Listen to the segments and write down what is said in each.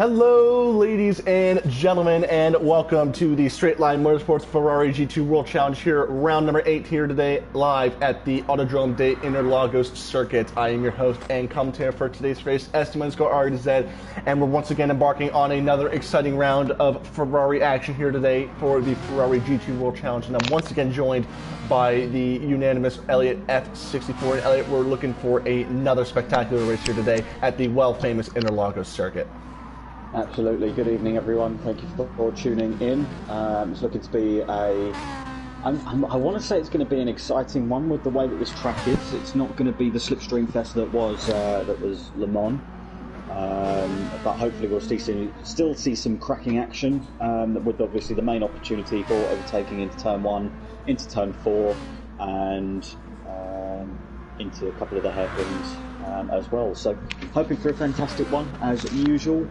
Hello, ladies and gentlemen, and welcome to the Straight Line Motorsports Ferrari G2 World Challenge here, round number 8 here today, live at the Autodrome de Interlagos circuit. I am your host and commentator for today's race, SD_RZ, and we're once again embarking on another exciting round of Ferrari action here today for the Ferrari G2 World Challenge, and I'm once again joined by the unanimous Elliott F64. And Elliott, we're looking for another spectacular race here today at the well-famous Interlagos circuit. Absolutely. Good evening, everyone. Thank you for tuning in. It's looking to be I want to say it's going to be an exciting one with the way that this track is. It's not going to be the slipstream fest that was Le Mans, but hopefully we'll still see some cracking action. With obviously the main opportunity for overtaking into turn 1, into turn 4, and into a couple of the hairpins as well. So hoping for a fantastic one as usual.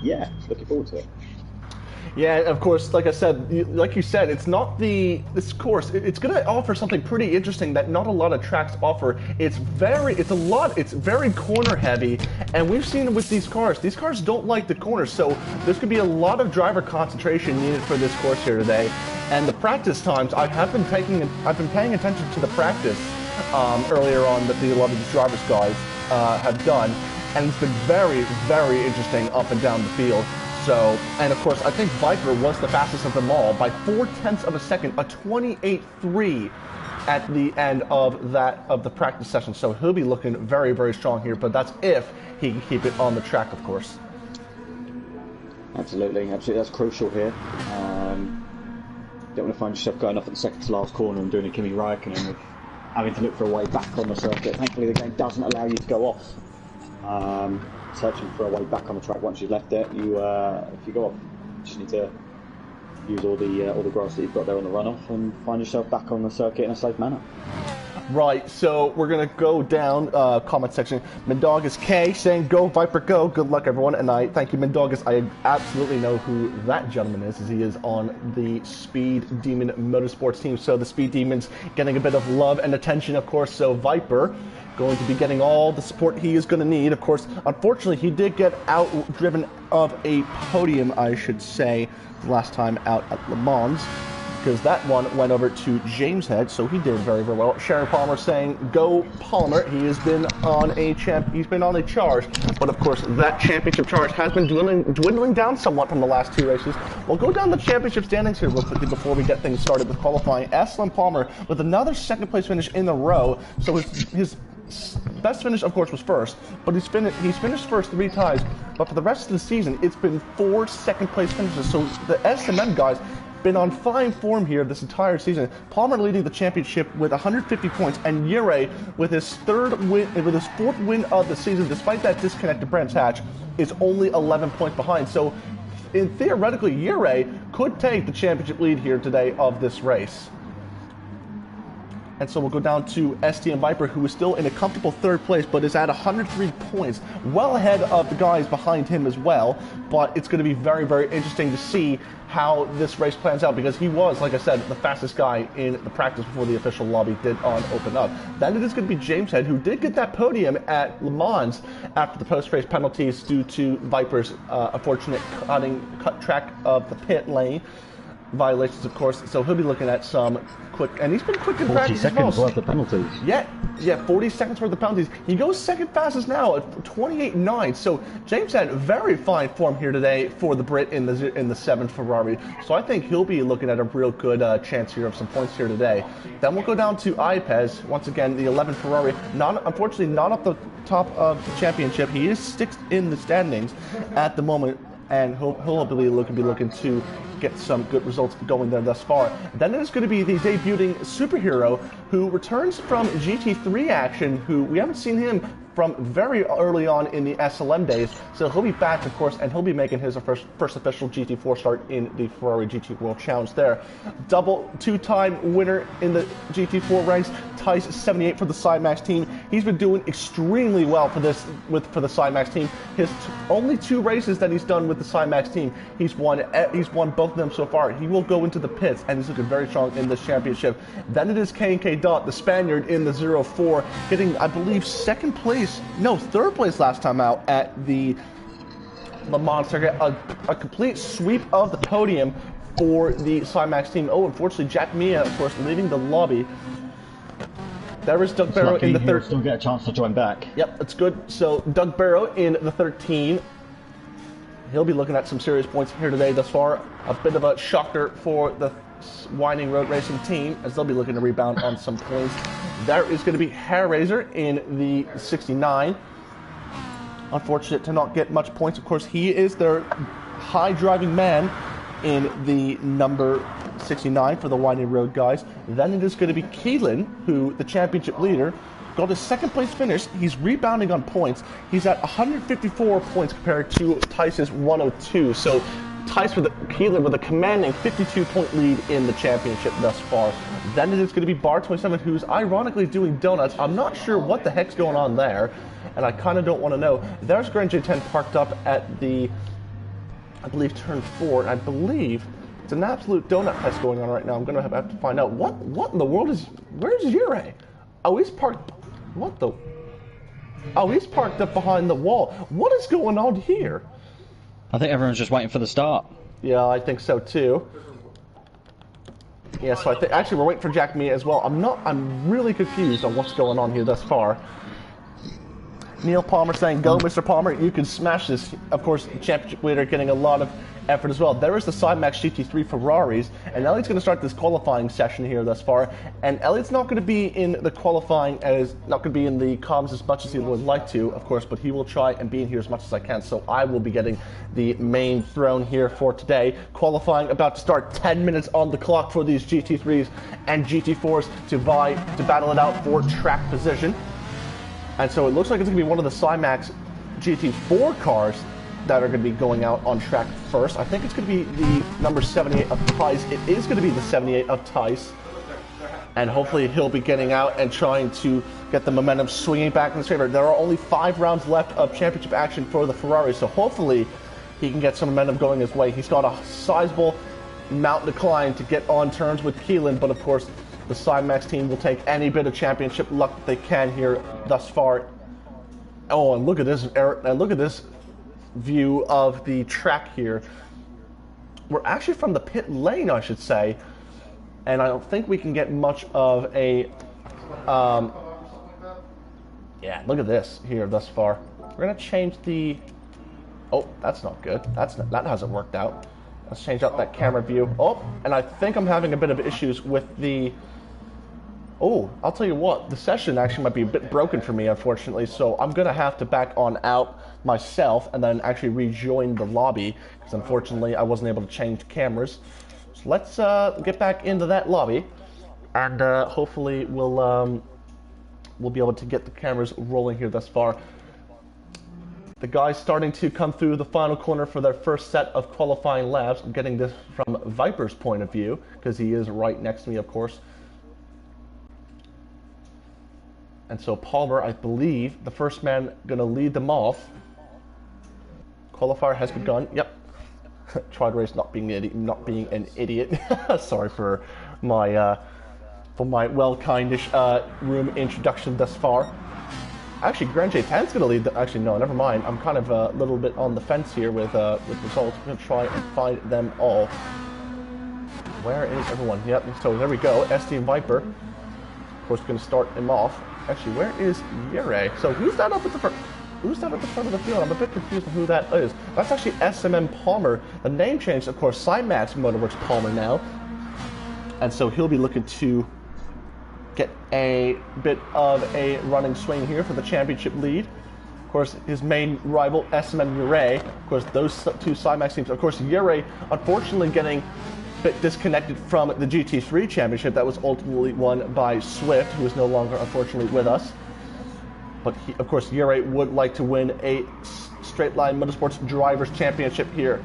Yeah, looking forward to it. Yeah, of course, like I said, like you said, it's not this course. It's going to offer something pretty interesting that not a lot of tracks offer. It's very corner heavy, and we've seen it with these cars. These cars don't like the corners, so there's going to be a lot of driver concentration needed for this course here today. And the practice times, I've been paying attention to the practice earlier on that a lot of these drivers guys have done, and it's been very, very interesting up and down the field. So, and of course, I think Viper was the fastest of them all by 0.4 of a second, a 28.3 at the end of the practice session. So he'll be looking very, very strong here, but that's if he can keep it on the track, of course. Absolutely, that's crucial here. Don't want to find yourself going off at the second to last corner and doing a Kimi Räikkönen with having to look for a way back on the circuit. Thankfully, the game doesn't allow you to go off. Searching for a way back on the track once you've left it. If you go off, you just need to use all the grass that you've got there on the runoff and find yourself back on the circuit in a safe manner. Right, so we're going to go down comment section. Mendogas K saying, "Go Viper, go." Good luck, everyone. And I thank you, Mendogas. I absolutely know who that gentleman is, as he is on the Speed Demon Motorsports team. So the Speed Demons getting a bit of love and attention, of course. So Viper going to be getting all the support he is going to need. Of course, unfortunately, he did get out-driven of a podium, I should say, the last time out at Le Mans, because that one went over to James Head, so he did very, very well. Sharon Palmer saying, "Go Palmer." He has been on a charge, but of course that championship charge has been dwindling down somewhat from the last 2 races. We'll go down the championship standings here real quickly before we get things started with qualifying. SLM Palmer with another second place finish in a row, so his best finish, of course, was first, but he's finished first 3 times. But for the rest of the season, it's been 4 second-place finishes. So the SMM guys been on fine form here this entire season. Palmer leading the championship with 150 points, and Ure with his 4th win of the season, despite that disconnect to Brands Hatch, is only 11 points behind. So, theoretically, Ure could take the championship lead here today of this race. And so we'll go down to ST and Viper, who is still in a comfortable 3rd place, but is at 103 points, well ahead of the guys behind him as well. But it's going to be very, very interesting to see how this race plans out, because he was, like I said, the fastest guy in the practice before the official lobby did open up. Then it is going to be James Head, who did get that podium at Le Mans after the post-race penalties due to Viper's unfortunate cut track of the pit lane violations, of course. So he'll be looking at some quick, and he's been quick in practice as well. 40 seconds worth of penalties. Yeah, 40 seconds worth of penalties. He goes second fastest now at 28.9. So James had very fine form here today for the Brit in the 7th Ferrari. So I think he'll be looking at a real good chance here of some points here today. Then we'll go down to Ipez, once again the 11th Ferrari. Unfortunately not up the top of the championship. He is 6th in the standings at the moment, and he'll be looking to get some good results going there thus far. Then it is going to be the debuting superhero who returns from GT3 action, who we haven't seen him from very early on in the SLM days. So he'll be back, of course, and he'll be making his first official GT4 start in the Ferrari GT World Challenge there. Double 2-time winner in the GT4 ranks, ties 78 for the Cymax team. He's been doing extremely well for the Cymax team. His only 2 races that he's done with the Cymax team, he's won both of them so far. He will go into the pits, and he's looking very strong in this championship. Then it is K&K Dot, the Spaniard, in the 0-4, getting, I believe, 3rd place last time out at the Le Mans circuit. A complete sweep of the podium for the Cymax team. Oh, unfortunately, Jack Mia, of course, leading the lobby. There is Doug Barrow in the third. Still get a chance to join back. Yep, that's good. So Doug Barrow in the 13. He'll be looking at some serious points here today thus far. A bit of a shocker for the Winding Road Racing team, as they'll be looking to rebound on some points. There is going to be Hairraiser in the 69. Unfortunate to not get much points. Of course, he is their high driving man in the number 69 for the Winding Road guys. Then it is going to be Keelan, who, the championship leader, got his second place finish. He's rebounding on points. He's at 154 points compared to Tice's 102. So Tice with Keelan with a commanding 52-point lead in the championship thus far. Then it is going to be Bar27, who's ironically doing donuts. I'm not sure what the heck's going on there, and I kind of don't want to know. There's Grand J10 parked up at the, I believe, turn 4, and I believe it's an absolute donut fest going on right now. I'm going to have to find out what in the world is, where's Yurei? Oh, he's parked, what the, oh, he's parked up behind the wall. What is going on here? I think everyone's just waiting for the start. Yeah, I think so too. Yeah, so I think actually we're waiting for Jack Mia as well. I'm really confused on what's going on here thus far. Neil Palmer saying, "Go, Mr. Palmer, you can smash this." Of course, the championship leader getting a lot of effort as well. There is the Cymax GT3 Ferraris, and Elliot's going to start this qualifying session here thus far. And Elliot's not going to be in the qualifying, not going to be in the comms as much as he would like to, of course, but he will try and be in here as much as I can. So I will be getting the main throne here for today. Qualifying about to start, 10 minutes on the clock for these GT3s and GT4s to battle it out for track position. And so it looks like it's going to be one of the Cymax GT4 cars that are going to be going out on track first. I think it's going to be the number 78 of Tice. It is going to be the 78 of Tice. And hopefully he'll be getting out and trying to get the momentum swinging back in his favor. There are only 5 rounds left of championship action for the Ferrari, so hopefully he can get some momentum going his way. He's got a sizable mountain to climb to get on terms with Keelan, but of course the Cymax team will take any bit of championship luck that they can here thus far. Oh, and look at this, and look at this view of the track here. We're actually from the pit lane, I should say, and I don't think we can get much of a yeah, look at this here thus far. We're gonna change the, oh, that's not good, that hasn't worked out. Let's change out that camera view. Oh, and I think I'm having a bit of issues with the, oh, I'll tell you what, the session actually might be a bit broken for me, unfortunately, so I'm going to have to back on out myself and then actually rejoin the lobby, because unfortunately I wasn't able to change cameras. So let's get back into that lobby, and hopefully we'll be able to get the cameras rolling here thus far. The guys starting to come through the final corner for their first set of qualifying laps. I'm getting this from Viper's point of view, because he is right next to me, of course. And so Palmer, I believe, the first man going to lead them off. Qualifier has begun. Yep. Tried race not being an idiot. Sorry for my well-kindish room introduction thus far. Actually, Grand J10's going to lead. Actually, no, never mind. I'm kind of a little bit on the fence here with results. I'm going to try and find them all. Where is everyone? Yep. So there we go. SD and Viper. Of course, going to start him off. Actually, where is Yurei? So who's that up at the front? Who's that at the front of the field? I'm a bit confused on who that is. That's actually SLM Palmer. The name changed, of course. Cymax Motorworks Palmer now, and so he'll be looking to get a bit of a running swing here for the championship lead. Of course, his main rival, SLM Yurei. Of course, those two Cymax teams. Of course, Yurei, unfortunately, getting a bit disconnected from the GT3 championship that was ultimately won by Swift, who is no longer, unfortunately, with us. But he, of course, Yurei would like to win a straight line motorsports drivers championship here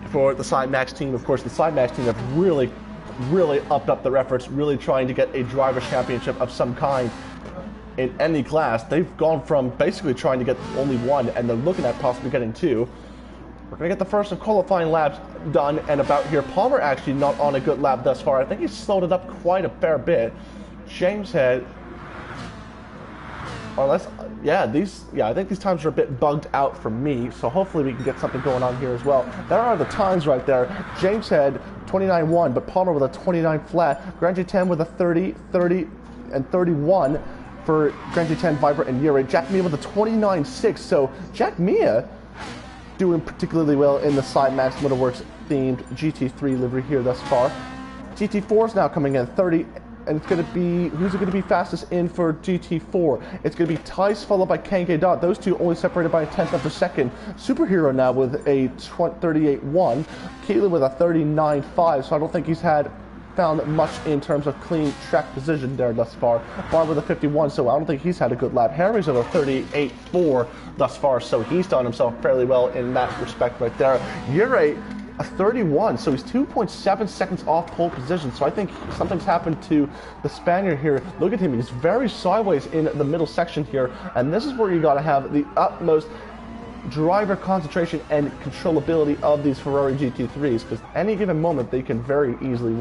for the Cymax team. Of course, the Cymax team have really upped up their efforts, really trying to get a driver's championship of some kind in any class. They've gone from basically trying to get only one, and they're looking at possibly getting two. We're going to get the first of qualifying laps done and about here. Palmer actually not on a good lap thus far. I think he's slowed it up quite a fair bit. James had unless, yeah, I think these times are a bit bugged out for me, so hopefully we can get something going on here as well. There are the times right there. James had 29.1, but Palmer with a 29 flat. Grand G10 with a 30, 30, and 31 for Grand G10, Viper, and Yuri. Jack Mia with a 29.6, so Jack Mia doing particularly well in the Cymax Motorworks themed GT3 livery here thus far. GT4 is now coming in 30. And it's going to be, who's it going to be fastest in for GT4? It's going to be Tice followed by Kange Dot. Those two only separated by a tenth of a second. Superhero now with a 38.1. Keelan with a 39.5, so I don't think he's found much in terms of clean track position there thus far. Bar with a 51, so I don't think he's had a good lap. Harry's with a 38.4 thus far, so he's done himself fairly well in that respect right there. Yuri, a 31, so he's 2.7 seconds off pole position. So I think something's happened to the Spaniard here. Look at him, he's very sideways in the middle section here, and this is where you got to have the utmost driver concentration and controllability of these Ferrari GT3s, because any given moment they can very easily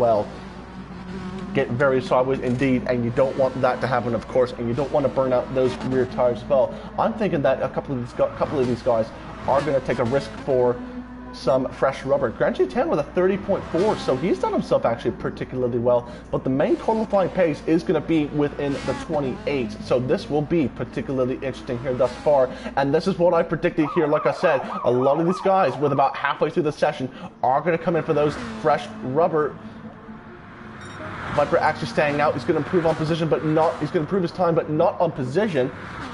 get very sideways indeed, and you don't want that to happen, of course, and you don't want to burn out those rear tires as well. I'm thinking that a couple of these guys are going to take a risk for some fresh rubber. Grand G10 with a 30.4, so he's done himself actually particularly well, but the main qualifying pace is going to be within the 28, so this will be particularly interesting here thus far, and this is what I predicted here. Like I said, a lot of these guys with about halfway through the session are going to come in for those fresh rubber. Viper actually staying out. He's going to improve on position, but not. He's going to improve his time, but not on position.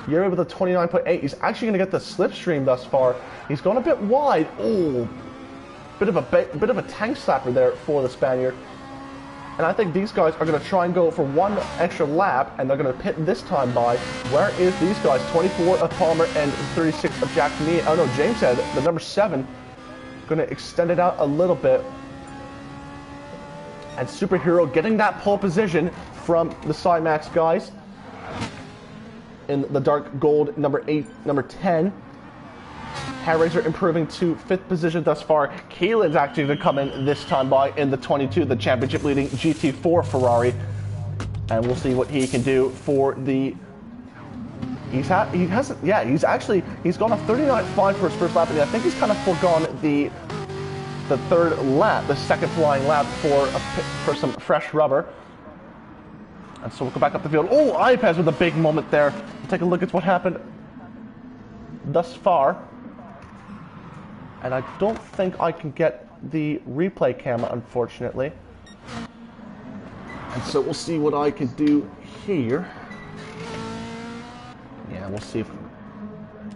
Yuri with a 29.8. He's actually going to get the slipstream thus far. He's gone a bit wide. Oh, bit of a tank slapper there for the Spaniard. And I think these guys are going to try and go for one extra lap, and they're going to pit this time by. Where is these guys? 24 of Palmer and 36 of Jack Mia. Oh no, James said the number 7. Going to extend it out a little bit. And Superhero getting that pole position from the Cymax guys in the dark gold, number 8, number 10. Hellraiser improving to 5th position thus far. Keelan's actually going to come in this time by in the 22, the championship leading GT4 Ferrari. And we'll see what he can do for the... He's gone a 39.5 for his first lap, and I think he's kind of foregone the third lap, the second flying lap for some fresh rubber. And so we'll go back up the field. Oh, iPads with a big moment there. Take a look at what happened thus far. And I don't think I can get the replay camera, unfortunately. And so we'll see what I can do here. Yeah, we'll see if...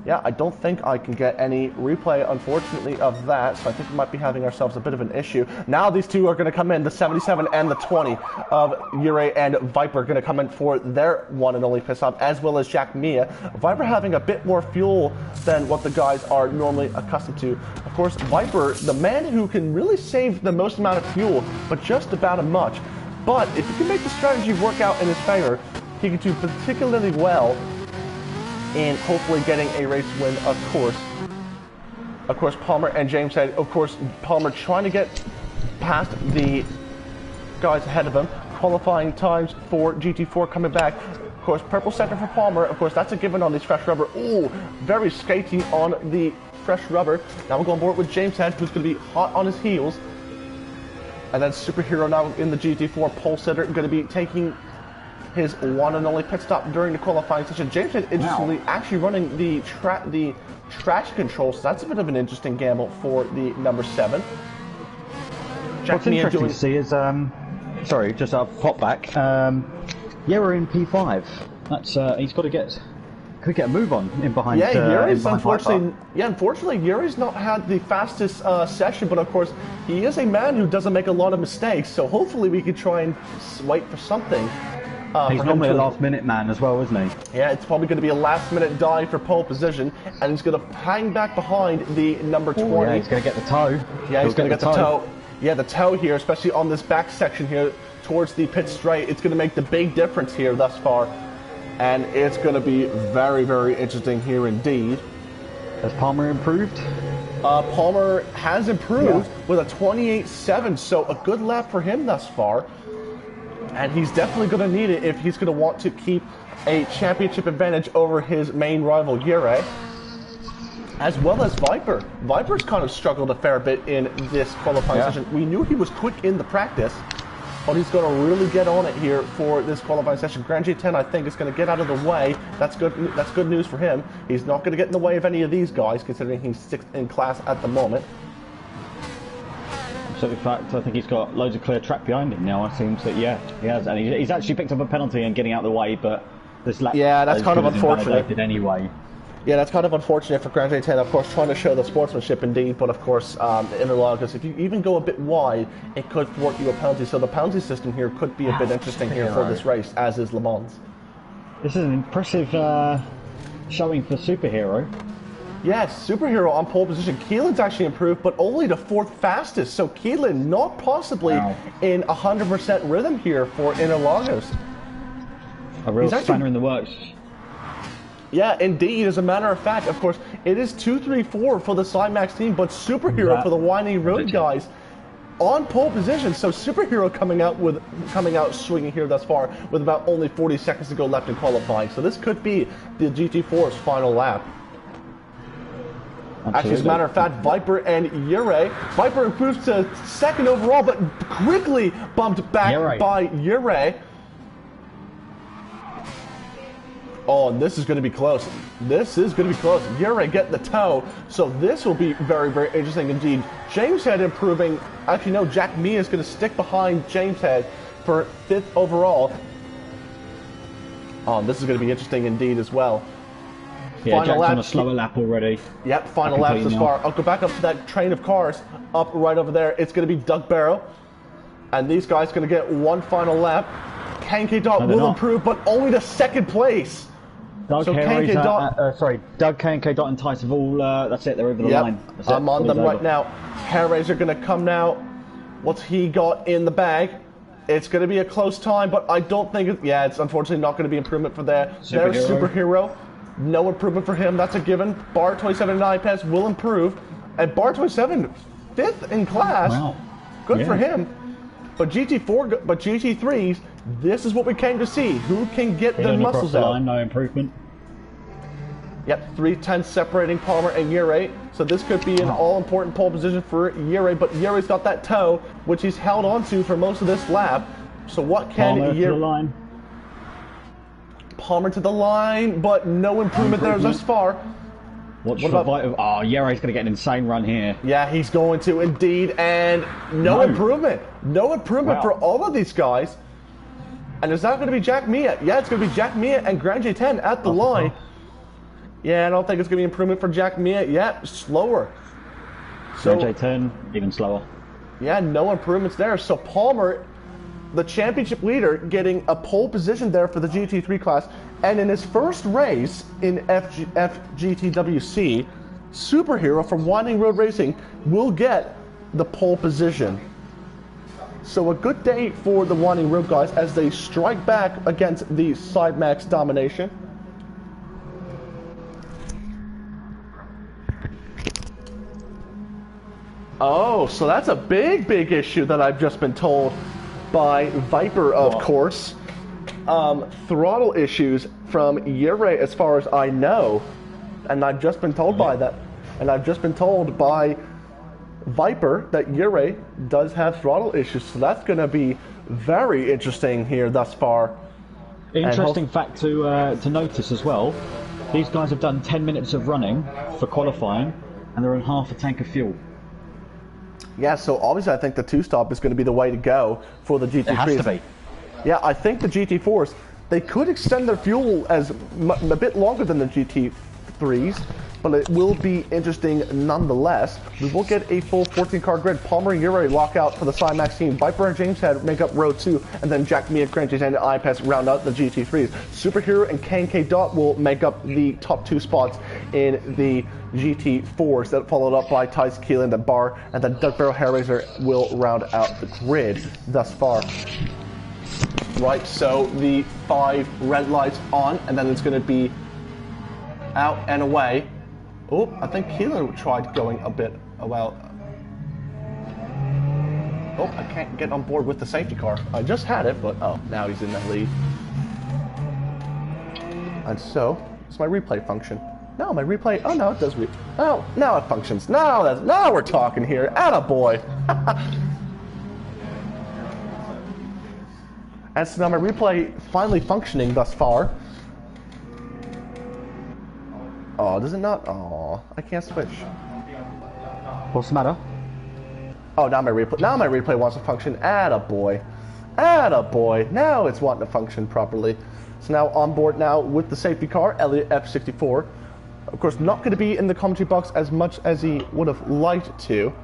Yeah, I don't think I can get any replay, unfortunately, of that, so I think we might be having ourselves a bit of an issue. Now these two are going to come in, the 77 and the 20 of Yuri and Viper are going to come in for their one and only pit stop, as well as Jack Mia. Viper having a bit more fuel than what the guys are normally accustomed to. Of course, Viper, the man who can really save the most amount of fuel, but just about as much. But if he can make the strategy work out in his favor, he can do particularly well in hopefully getting a race win, of course. Of course, Palmer and James said, of course, Palmer trying to get past the guys ahead of him. Qualifying times for GT4 coming back. Of course, purple center for Palmer. Of course, that's a given on these fresh rubber. Oh, very skaty on the fresh rubber. Now we'll go on board with James Head, who's going to be hot on his heels. And then Superhero now in the GT4 pole sitter, going to be taking his one and only pit stop during the qualifying session. James is interestingly actually running the traction control, so that's a bit of an interesting gamble for the number 7. What's interesting to see is, sorry, just a pop back. We're in P5. That's he's got to get. Could get a move on in behind. Yeah, Yuri's unfortunately, Yuri's not had the fastest session, but of course, he is a man who doesn't make a lot of mistakes. So hopefully, we could try and wait for something. He's normally a last-minute man as well, isn't he? Yeah, it's probably going to be a last-minute dive for pole position, and he's going to hang back behind the number 20. Yeah, he's going to get the toe. Yeah, he's going to get the toe. Yeah, the toe here, especially on this back section here towards the pit straight, it's going to make the big difference here thus far, and it's going to be very, very interesting here indeed. Has Palmer improved? Palmer has improved with a 28.7, so a good lap for him thus far. And he's definitely going to need it if he's going to want to keep a championship advantage over his main rival, Yurei. As well as Viper. Viper's kind of struggled a fair bit in this qualifying session. We knew he was quick in the practice, but he's going to really get on it here for this qualifying session. Grand J10, I think, is going to get out of the way. That's good. That's good news for him. He's not going to get in the way of any of these guys, considering he's 6th in class at the moment. So in fact, I think he's got loads of clear track behind him now. It seems that he has, and he's actually picked up a penalty and getting out of the way. But this lap, that's kind of unfortunate. Anyway. Yeah, that's kind of unfortunate for Grand J10, of course, trying to show the sportsmanship indeed, but of course, Interlagos, if you even go a bit wide, it could thwart you a penalty, so the penalty system here could be a bit interesting here for this race, as is Le Mans. This is an impressive showing for Superhero. Yes, Superhero on pole position. Keelan's actually improved, but only the 4th fastest, so Keelan not possibly in 100% rhythm here for Interlagos. A real spanner in the works. Yeah, indeed. As a matter of fact, of course, it is 2-3-4 for the Cymax team, but Superhero for the Winding Road guys on pole position. So Superhero coming out swinging here thus far with about only 40 seconds to go left in qualifying. So this could be the GT4's final lap. Absolutely. Actually, as a matter of fact, Viper and Yurei. Viper improves to 2nd overall, but quickly bumped back by Yurei. Oh, and this is going to be close. This is going to be close. Yurei getting the toe, so this will be very, very interesting indeed. James Head improving. Actually, no, Jack Mia is going to stick behind James Head for 5th overall. Oh, this is going to be interesting indeed as well. Yeah, final Jack's lap on a slower lap already. Yep, final laps as far. I'll go back up to that train of cars up right over there. It's going to be Doug Barrow, and these guys are going to get one final lap. KK Dot will improve, but only to 2nd place. Doug K&K Dot and Tice have all, that's it, they're over the line. I'm on them right now. Hairrays are going to come now. What's he got in the bag? It's going to be a close time, but I don't think it's unfortunately not going to be improvement for their Superhero. No improvement for him, that's a given. Bar 27 and iPads will improve. And Bar 27, 5th in class. Wow. Good for him. But GT3s, this is what we came to see. Who can get the muscles out? No improvement. Yep, 3/10 separating Palmer and Yurei. So this could be an all-important pole position for Yurei, but Yurei's got that toe, which he's held onto for most of this lap. So what can Palmer to the line. Palmer to the line, but no improvement there thus far. What about Viper? Oh, Yurei's going to get an insane run here. Yeah, he's going to indeed, and no improvement. No improvement for all of these guys. And it's not going to be Jack Mia. Yeah, it's going to be Jack Mia and Grand J10 at the line. Yeah, I don't think it's going to be improvement for Jack Mia. Yeah, slower. So J10, even slower. Yeah, no improvements there. So Palmer, the championship leader, getting a pole position there for the GT3 class. And in his first race in FGTWC, Superhero from Winding Road Racing will get the pole position. So a good day for the Winding Road guys as they strike back against the Sidemax domination. Oh, so that's a big, big issue that I've just been told by Viper, of course. Throttle issues from Yurei, as far as I know. And I've just been told by that. And I've just been told by Viper that Yurei does have throttle issues. So that's going to be very interesting here thus far. Interesting fact to notice as well. These guys have done 10 minutes of running for qualifying, and they're on half a tank of fuel. Yeah, so obviously I think the two-stop is going to be the way to go for the GT3s. It has to be. Yeah, I think the GT4s, they could extend their fuel as a bit longer than the GT3s, but it will be interesting nonetheless. We will get a full 14-car grid. Palmer and Yurei lock out for the Cymax team. Viper and James Head make up row 2, and then Jack Mia, Cranches, and iPass round out the GT3s. Superhero and KK Dot will make up the top 2 spots in the GT4s, that followed up by Tice, Keelan, the Bar, and then Doug Barrow Hairraiser will round out the grid thus far. Right, so the 5 red lights on, and then it's going to be out and away. Oh, I think Keelan tried going a bit well. Oh, I can't get on board with the safety car. I just had it, but oh, now he's in the lead. And so, it's my replay function. No, my replay. Oh no, it does. Oh, now it functions. Now we're talking here. Attaboy. And so now my replay finally functioning thus far. Oh, does it not? Oh, I can't switch. What's the matter? Oh, now my replay wants to function. Attaboy. Attaboy. Now it's wanting to function properly. So now on board now with the safety car, Elliott F64. Of course, not going to be in the commentary box as much as he would have liked to.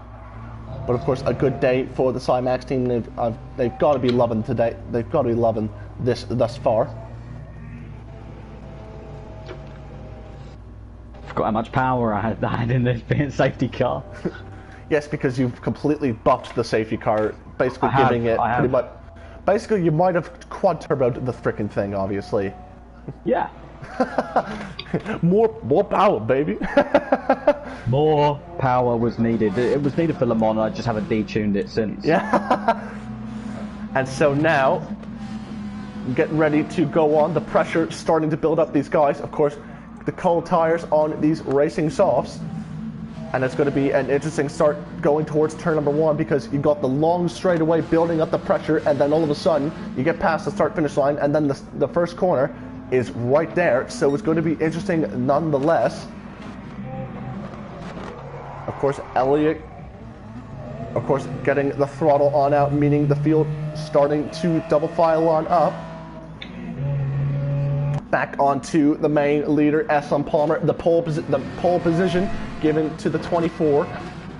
But of course, a good day for the Cymax team. They've got to be loving today. They've got to be loving this thus far. Forgot how much power I had in this being safety car. Yes, because you've completely buffed the safety car, basically giving it pretty much. Basically, you might have quad turboed the frickin' thing, obviously. Yeah. more power, baby. More power was needed. It was needed for Le Mans. I just haven't detuned it since. Yeah. And so now, getting ready to go on. The pressure starting to build up these guys. Of course, the cold tires on these racing softs. And it's going to be an interesting start going towards turn number 1 because you got the long straightaway building up the pressure, and then all of a sudden you get past the start-finish line, and then the first corner is right there. So it's going to be interesting nonetheless. Of course, Elliott, of course, getting the throttle on out, meaning the field starting to double file on up. Back onto the main leader, SLM Palmer. The pole position given to the 24.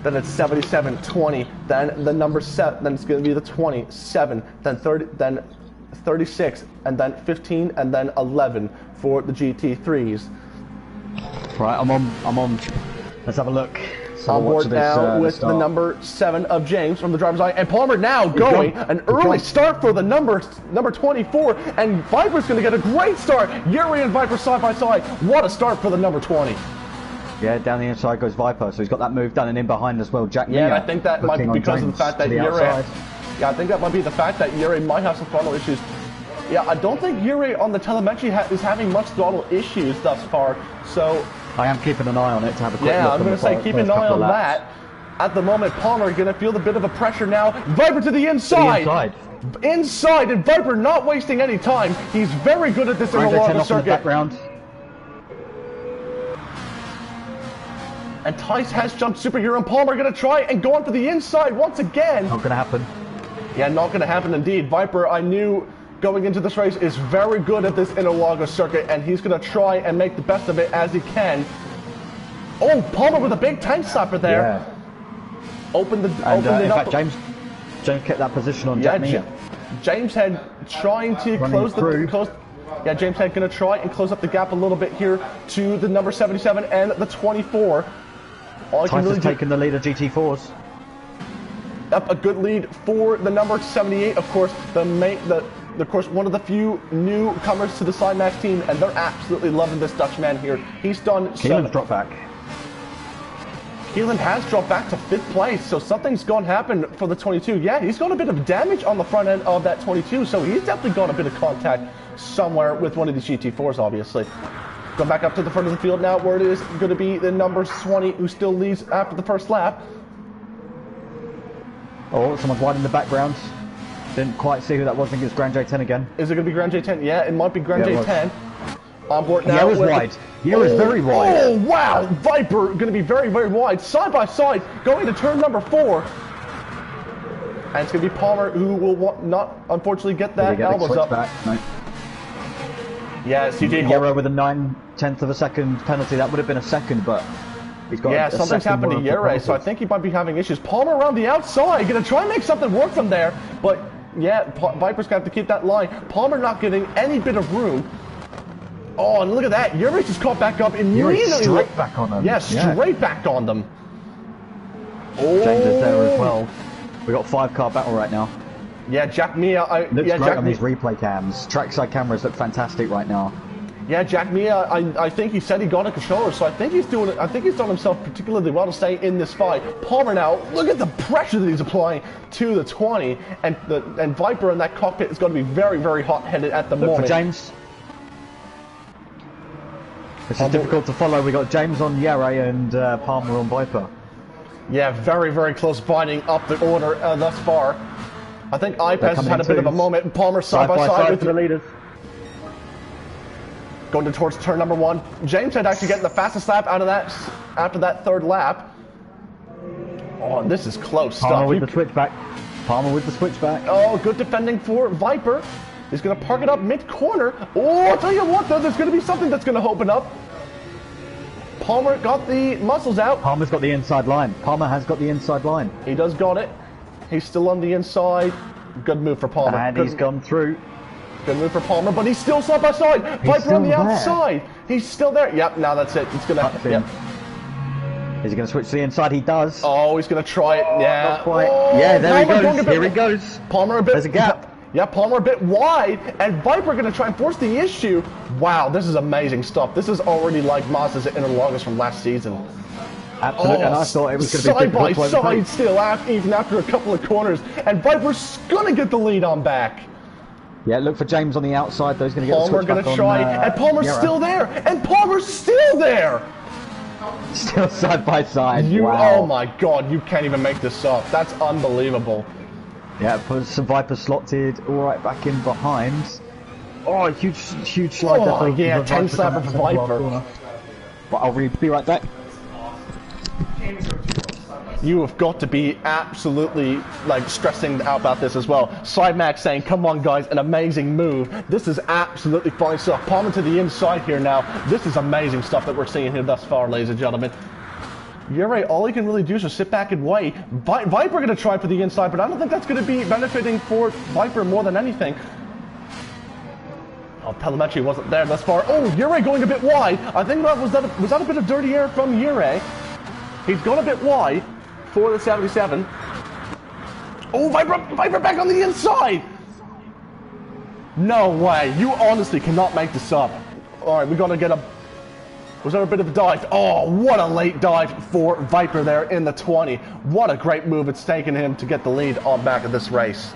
Then it's 77, 20. Then the number 7. Then it's going to be the 27. Then 30. Then 36. And then 15. And then 11 for the GT3s. Right, I'm on. Let's have a look. So on board now with the number 7 of James from the driver's eye, and Palmer now going an early start for the number 24, and Viper's going to get a great start. Yuri and Viper side by side. What a start for the number 20. Yeah, down the inside goes Viper, so he's got that move done, and in behind as well, Jack. Yeah, and I think that might be because of the fact that Yuri. Yeah, I think that might be the fact that Yuri might have some throttle issues. Yeah, I don't think Yuri on the telemetry is having much throttle issues thus far, so. I am keeping an eye on it to have a quick look. Yeah, I'm going to say keep an eye on that. At the moment, Palmer going to feel a bit of a pressure now. Viper to the inside. Inside, and Viper not wasting any time. He's very good at this Interlagos circuit. And Tice has jumped superhero, and Palmer going to try and go on for the inside once again. Not going to happen. Yeah, not going to happen indeed. Viper, I knew going into this race, is very good at this Interlagos circuit, and he's going to try and make the best of it as he can. Oh, Palmer with a big tank slapper there. Yeah. Opened it in up. Fact, James kept that position on Jack Mia. James had trying to close the. Yeah, James had going to try and close up the gap a little bit here to the number 77 and the 24. Tice has taken the lead of GT4s. Up a good lead for the number 78. Of course, of course, one of the few newcomers to the Cymax team, and they're absolutely loving this Dutchman here. He's done. Keelan's dropped back. Keelan has dropped back to 5th place, so something's going to happen for the 22. Yeah, he's got a bit of damage on the front end of that 22, so he's definitely got a bit of contact somewhere with one of these GT4s, obviously. Going back up to the front of the field now, where it is going to be the number 20, who still leads after the first lap. Oh, someone's wide in the background. Didn't quite see who that was. I think it's Grand J10 again. Is it going to be Grand J10? Yeah, it might be Grand J10. On board now. Yeah, it was wide. Yeah, it was very wide. Oh, wow. Viper going to be very, very wide. Side by side, going to turn number 4. And it's going to be Palmer who will not, unfortunately, get that elbows up. Back? No. Yeah, CJ Yero with a 9/10 of a second penalty. That would have been a second, but he's got something's happened to Yere, so I think he might be having issues. Palmer around the outside, going to try and make something work from there, but yeah, Viper's going to have to keep that line. Palmer not getting any bit of room. Oh, and look at that. Yuri just caught back up immediately. Straight back on them. Yeah, straight back on them. Oh. James is there as well. We got 5-car battle right now. Yeah, Jack Mia. Looks great on these replay cams. Trackside cameras look fantastic right now. Yeah, Jack Mia, I think he said he got a controller, so I think he's done himself particularly well to stay in this fight. Palmer now, look at the pressure that he's applying to the 20, and Viper in that cockpit is going to be very, very hot-headed at the moment. For James. This is difficult to follow. We got James on Yere and Palmer on Viper. Yeah, very, very close fighting up the order thus far. I think Ipes has had a bit of a moment. Palmer side by side with the leaders. Going towards turn number 1. James had actually getting the fastest lap out of that after that third lap. Oh, this is close stuff. Palmer with the switchback. Palmer with the switchback. Oh, good defending for Viper. He's going to park it up mid-corner. Oh, I'll tell you what, though, there's going to be something that's going to open up. Palmer got the muscles out. Palmer's got the inside line. Palmer has got the inside line. He does got it. He's still on the inside. Good move for Palmer. And he's gone through. Good move for Palmer, but he's still side by side. Viper on the outside. He's still there. Yep, now that's it. It's going to... Yep. Is he going to switch to the inside? He does. Oh, he's going to try it. Yeah. Not quite. Yeah, there Palmer he goes. Here he goes. Palmer a bit... There's a gap. Yeah, Palmer a bit wide, and Viper going to try and force the issue. Wow, this is amazing stuff. This is already like Mazda's at Interlagos from last season. Absolutely, and I thought it was going to be side by side still, even after a couple of corners, and Viper's going to get the lead on back. Yeah, look for James on the outside. Though he's going to get Palmer the switch back going to try, and Palmer's still there, and Palmer's still there. Still side by side. Wow. Oh my God, you can't even make this up. That's unbelievable. Yeah, some Viper slotted all right back in behind. Oh, huge slide. Oh yeah, 10 slapper for Viper. But I'll be right back. You have got to be absolutely like stressing out about this as well. Sidemax saying, "Come on, guys, an amazing move. This is absolutely fine stuff." Palmer to the inside here now. This is amazing stuff that we're seeing here thus far, ladies and gentlemen. You're right. All he can really do is just sit back and wait. Viper going to try for the inside, but I don't think that's going to be benefiting for Viper more than anything. Oh, telemetry wasn't there thus far. Oh, Yure going a bit wide. I think was that a bit of dirty air from Yure. He's gone a bit wide for the 77. Oh, Viper back on the inside. No way. You honestly cannot make this up. All right, we got to get a... Was there a bit of a dive? Oh, what a late dive for Viper there in the 20. What a great move it's taken him to get the lead on back of this race.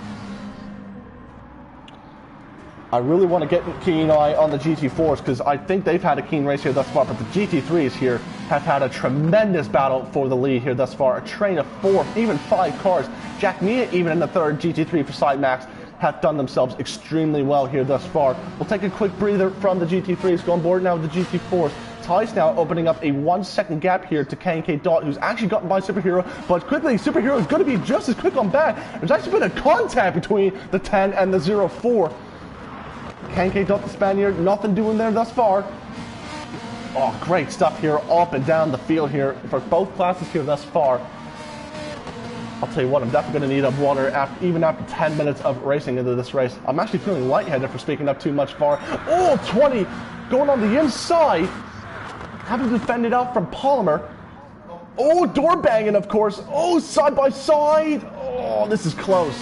I really want to get a keen eye on the GT4s because I think they've had a keen race here thus far, but the GT3s here have had a tremendous battle for the lead here thus far. A train of 4, even 5 cars. Jack Mia, even in the third GT3 for Sidemax, have done themselves extremely well here thus far. We'll take a quick breather from the GT3s, go on board now with the GT4s. Ty's now opening up a 1-second gap here to K&K Dot, who's actually gotten by Superhero, but quickly Superhero is going to be just as quick on back. There's actually been a contact between the 10 and the 04. K&K Dot, the Spaniard, nothing doing there thus far. Oh, great stuff here up and down the field here for both classes here thus far. I'll tell you what, I'm definitely going to need a water even after 10 minutes of racing into this race. I'm actually feeling lightheaded for speaking up too much far. Oh, 20 going on the inside. Having to defend it out from Palmer. Oh, door banging, of course. Oh, side by side. Oh, this is close.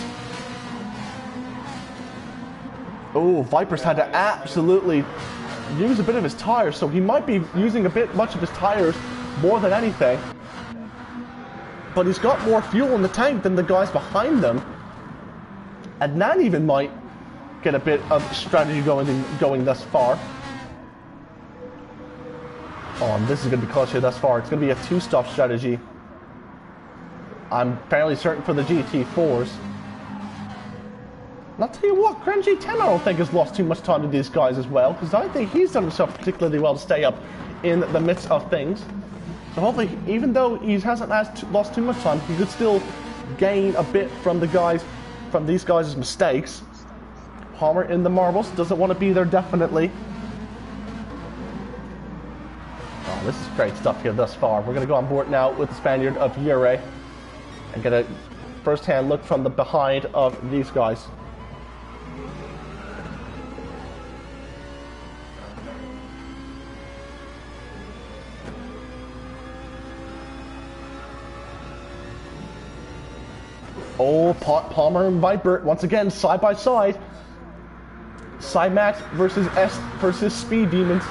Oh, Viper's had to absolutely use a bit of his tires, so he might be using a bit much of his tires more than anything. But he's got more fuel in the tank than the guys behind them. And that even might get a bit of strategy going thus far. Oh, and this is going to be close here thus far. It's going to be a 2-stop strategy. I'm fairly certain for the GT4s. And I'll tell you what, Grand G10 I don't think has lost too much time to these guys as well, because I think he's done himself particularly well to stay up in the midst of things. So hopefully, even though he hasn't lost too much time, he could still gain a bit from these guys' mistakes. Palmer in the marbles, doesn't want to be there definitely. Oh, this is great stuff here thus far. We're going to go on board now with the Spaniard of Yure and get a first-hand look from the behind of these guys. Oh, Palmer and Viper, once again, side by side. Cymax versus Speed Demons.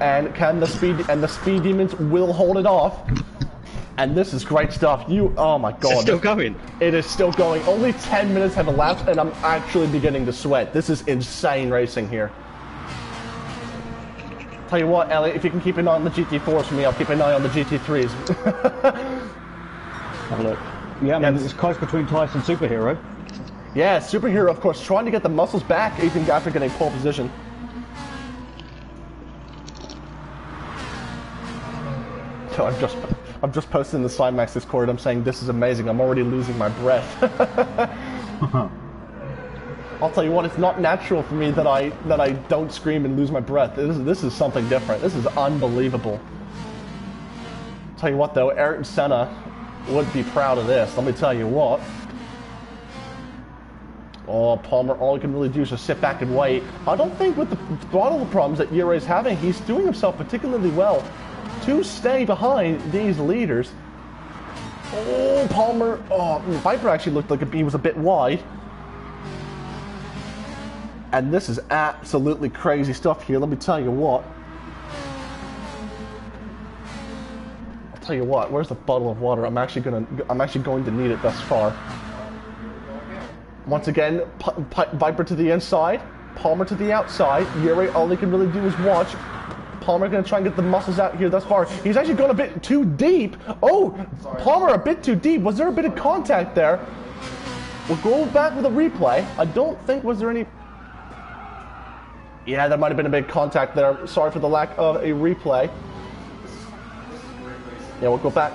And can the Speed Demons will hold it off. And this is great stuff. Oh my god. It's still going. It is still going. Only 10 minutes have elapsed and I'm actually beginning to sweat. This is insane racing here. Tell you what, Elliot, if you can keep an eye on the GT4s for me, I'll keep an eye on the GT3s. Have a look. Yeah, man, it's close between Tyson and Superhero. Yeah, Superhero, of course, trying to get the muscles back even after getting pole position. So I'm just posting the Cymax Discord. I'm saying this is amazing. I'm already losing my breath. I'll tell you what, it's not natural for me that I don't scream and lose my breath. This is something different. This is unbelievable. Tell you what though, Ayrton Senna would be proud of this. Let me tell you what. Oh, Palmer, all he can really do is just sit back and wait. I don't think with the throttle problems that Uray's having, he's doing himself particularly well to stay behind these leaders. Oh, Palmer. Oh, Viper actually looked like he was a bit wide. And this is absolutely crazy stuff here. Let me tell you what. I'll tell you what. Where's the bottle of water? I'm actually going to need it thus far. Once again, Viper to the inside, Palmer to the outside. Uray, all he can really do is watch. Palmer going to try and get the muscles out here thus far. He's actually gone a bit too deep. Oh, Palmer a bit too deep. Was there a bit of contact there? We'll go back with a replay. I don't think was there any. Yeah, there might have been a big contact there. Sorry for the lack of a replay. Yeah, we'll go back.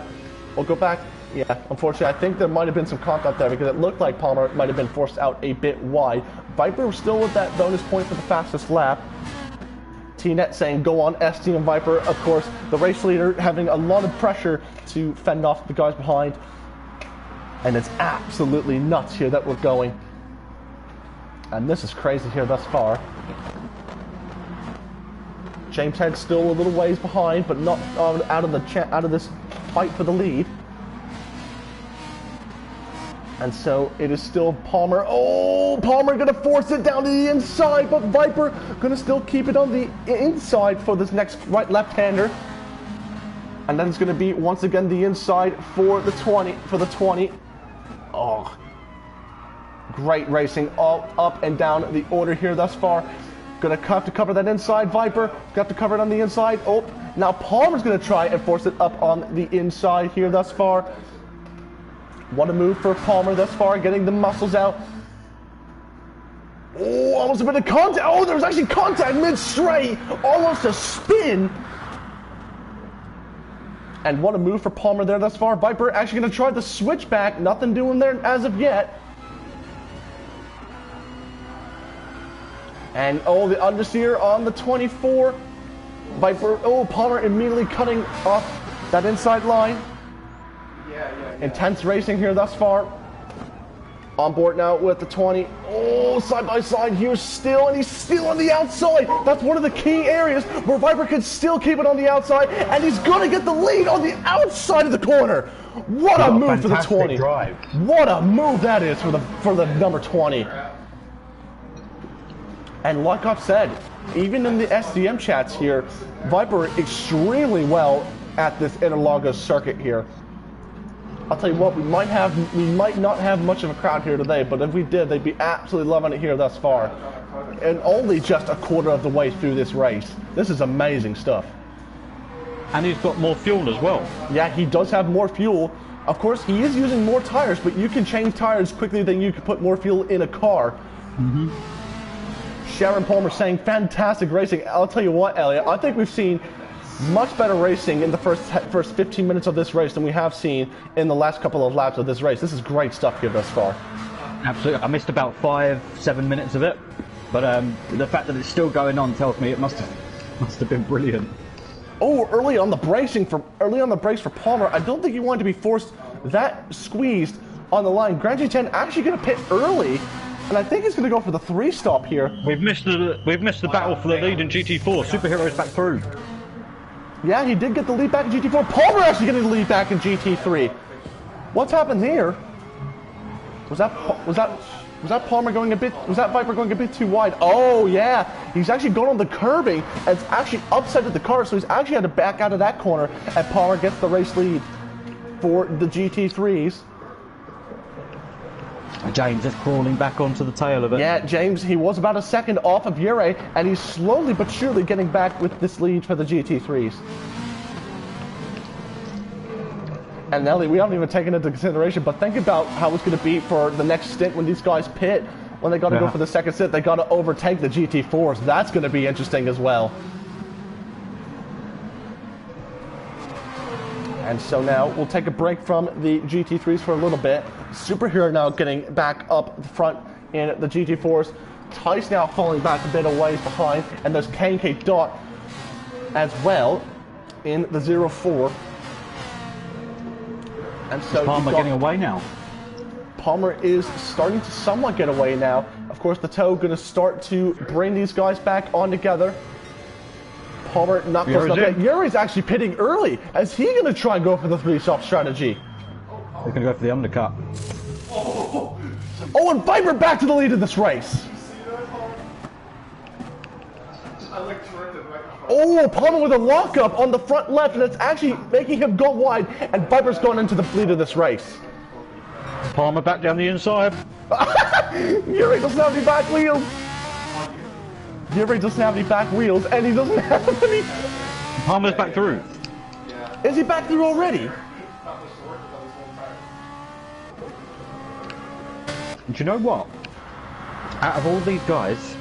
We'll go back. Yeah, unfortunately, I think there might have been some contact there because it looked like Palmer might have been forced out a bit wide. Viper was still with that bonus point for the fastest lap. T-Net saying go on, ST and Viper. Of course, the race leader having a lot of pressure to fend off the guys behind. And it's absolutely nuts here that we're going. And this is crazy here thus far. James Head's still a little ways behind, but not out of this fight for the lead. And so it is still Palmer. Oh, Palmer gonna force it down to the inside, but Viper gonna still keep it on the inside for this next left-hander. And then it's gonna be once again the inside for the 20. Oh, great racing all up and down the order here thus far. Gonna have to cover that inside, Viper. Gonna have to cover it on the inside. Oh, now Palmer's gonna try and force it up on the inside here thus far. What a move for Palmer thus far, getting the muscles out. Oh, almost a bit of contact. Oh, there was actually contact mid-straight. Almost a spin. And what a move for Palmer there thus far. Viper actually gonna try the switchback. Nothing doing there as of yet. And oh, the understeer on the 24. Viper, oh, Palmer immediately cutting off that inside line. Intense racing here thus far. On board now with the 20. Oh, side by side here still, and he's still on the outside. That's one of the key areas where Viper can still keep it on the outside, and he's gonna get the lead on the outside of the corner. What a move for the 20. Drive. What a move that is for the number 20. And like I've said, even in the SDM chats here, Viper extremely well at this Interlagos circuit here. I'll tell you what, we might not have much of a crowd here today, but if we did, they'd be absolutely loving it here thus far. And only just a quarter of the way through this race. This is amazing stuff. And he's got more fuel as well. Yeah, he does have more fuel. Of course, he is using more tires, but you can change tires quickly than you can put more fuel in a car. Mm-hmm. Sharon Palmer saying, fantastic racing. I'll tell you what, Elliot, I think we've seen much better racing in the first 15 minutes of this race than we have seen in the last couple of laps of this race. This is great stuff here thus far. Absolutely. I missed about 5-7 minutes of it, but the fact that it's still going on tells me it must have been brilliant. Oh, early on the brakes for Palmer. I don't think he wanted to be forced that squeezed on the line. Grand G10 actually going to pit early, and I think he's going to go for the 3-stop here. We've missed the battle for the lead in GT4. Superhero's back through. Yeah, he did get the lead back in GT4. Palmer actually getting the lead back in GT3. What's happened here? Was that Was that Palmer going a bit? Was that Viper going a bit too wide? Oh yeah, he's actually gone on the curbing and it's actually upsetted the car, so he's actually had to back out of that corner, and Palmer gets the race lead for the GT3s. James is crawling back onto the tail of it. Yeah, James, he was about a second off of Ure, and he's slowly but surely getting back with this lead for the GT3s. And Nelly, we haven't even taken into consideration, but think about how it's going to be for the next stint when these guys pit. When they got to go for the second stint, they got to overtake the GT4s. That's going to be interesting as well. And so now we'll take a break from the GT3s for a little bit. Superhero now getting back up front in the GT4s. Tice now falling back a bit away behind. And there's K&K Dot as well in the 0-4. And so Palmer getting away now. Palmer is starting to somewhat get away now. Of course, the tow going to start to bring these guys back on together. Palmer not close enough yet. Yuri's actually pitting early. Is he going to try and go for the 3-stop strategy? He's going to go for the undercut. Oh, and Viper back to the lead of this race. Oh, Palmer with a lockup on the front left, and it's actually making him go wide, and Viper's going into the lead of this race. Palmer back down the inside. Yuri doesn't have any back wheels. Yuri doesn't have any back wheels, and he doesn't have any... Palmer's back through. Is he back through already? And do you know what? Out of all these guys,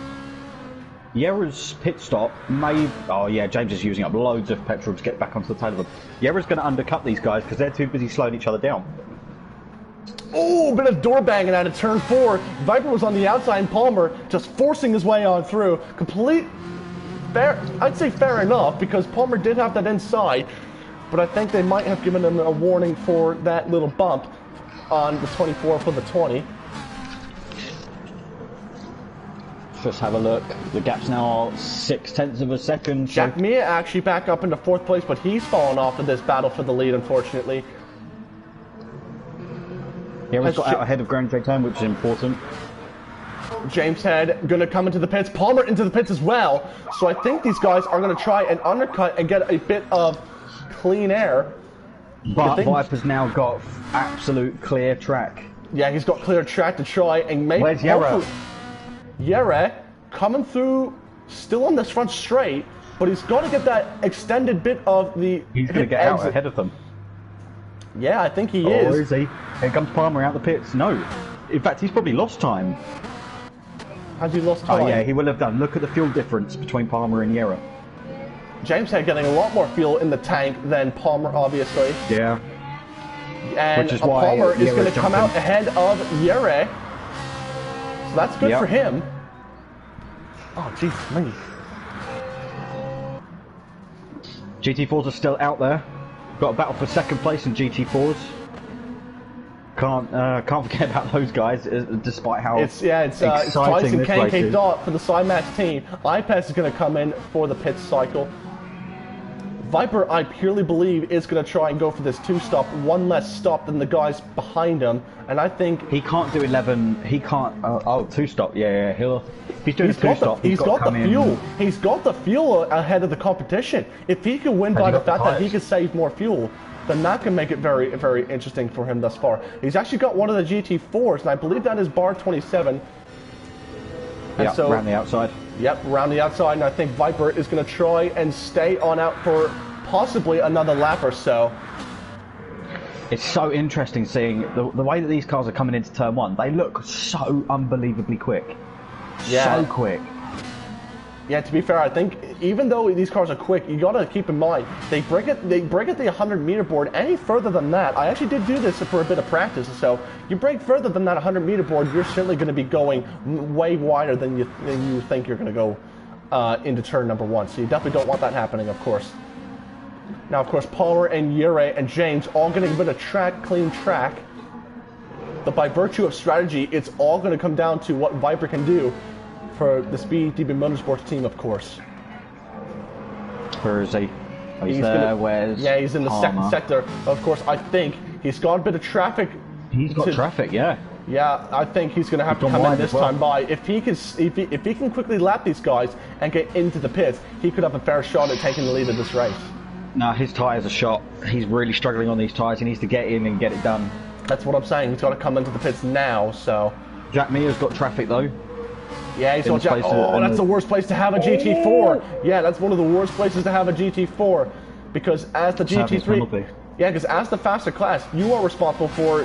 Yera's pit stop may... Oh yeah, James is using up loads of petrol to get back onto the tail of them. Yera's going to undercut these guys because they're too busy slowing each other down. Oh, a bit of door banging out of turn 4. Viper was on the outside, and Palmer just forcing his way on through. Fair, I'd say fair enough, because Palmer did have that inside, but I think they might have given him a warning for that little bump on the 24 for the 20. Just have a look. The gap's now 0.6 of a second. Jack Mia actually back up into 4th place, but he's fallen off in this battle for the lead, unfortunately. Yeah, we've got out ahead of Grand J10, which is important. James Head going to come into the pits. Palmer into the pits as well. So I think these guys are going to try and undercut and get a bit of clean air. But Viper's now got absolute clear track. Yeah, he's got clear track to try and make... Where's Yera? Yera coming through, still on this front straight, but he's got to get that extended bit of the... He's going to get out ahead of them. Yeah, I think he is. Or is he? Here comes Palmer out the pits. No. In fact, he's probably lost time. Has he lost time? Oh yeah, he will have done. Look at the fuel difference between Palmer and Yera. James Head getting a lot more fuel in the tank than Palmer, obviously. Yeah. And which is why Palmer is going to Yera's come out ahead of Yere. So that's good for him. Oh, jeez, me. GT4s are still out there. Got a battle for 2nd place in GT4s. Can't forget about those guys, despite how it's Tice and K&K Dot for the Cymax team. iPass is going to come in for the pit cycle. Viper, I purely believe, is going to try and go for this 2-stop, one less stop than the guys behind him, and I think he can't do 11. He can't. 2-stop. Yeah, he'll. He's doing a 2-stop. He's got the fuel. He's got the fuel ahead of the competition. If he can win by the fact that he can save more fuel, then that can make it very, very interesting for him thus far. He's actually got one of the GT4s, and I believe that is bar 27. Yeah, so, around the outside. Yep, around the outside, and I think Viper is going to try and stay on out for possibly another lap or so. It's so interesting seeing the way that these cars are coming into turn 1. They look so unbelievably quick. Yeah. So quick. Yeah, to be fair, I think even though these cars are quick, you gotta keep in mind they break at the 100-meter board. Any further than that, I actually did do this for a bit of practice. So you break further than that 100-meter board, you're certainly going to be going way wider than you think you're going to go into turn number 1. So you definitely don't want that happening, of course. Now, of course, Palmer and Yure and James all getting a bit of clean track. But by virtue of strategy, it's all going to come down to what Viper can do for the Speed DB Motorsports team, of course. Where is he? Oh, he's there. Where's Yeah, he's in the Palmer? 2nd sector. Of course, I think he's got a bit of traffic. He's got traffic, yeah. Yeah, I think he's going to have to come in this time by. If he can quickly lap these guys and get into the pits, he could have a fair shot at taking the lead of this race. No, his tyres are shot. He's really struggling on these tyres. He needs to get in and get it done. That's what I'm saying. He's got to come into the pits now. So. Jack Mears got traffic though. Yeah, he's on Jack. Oh, that's the worst place to have a GT4. Yeah, that's one of the worst places to have a GT4 because as the GT3. Yeah, because as the faster class, you are responsible for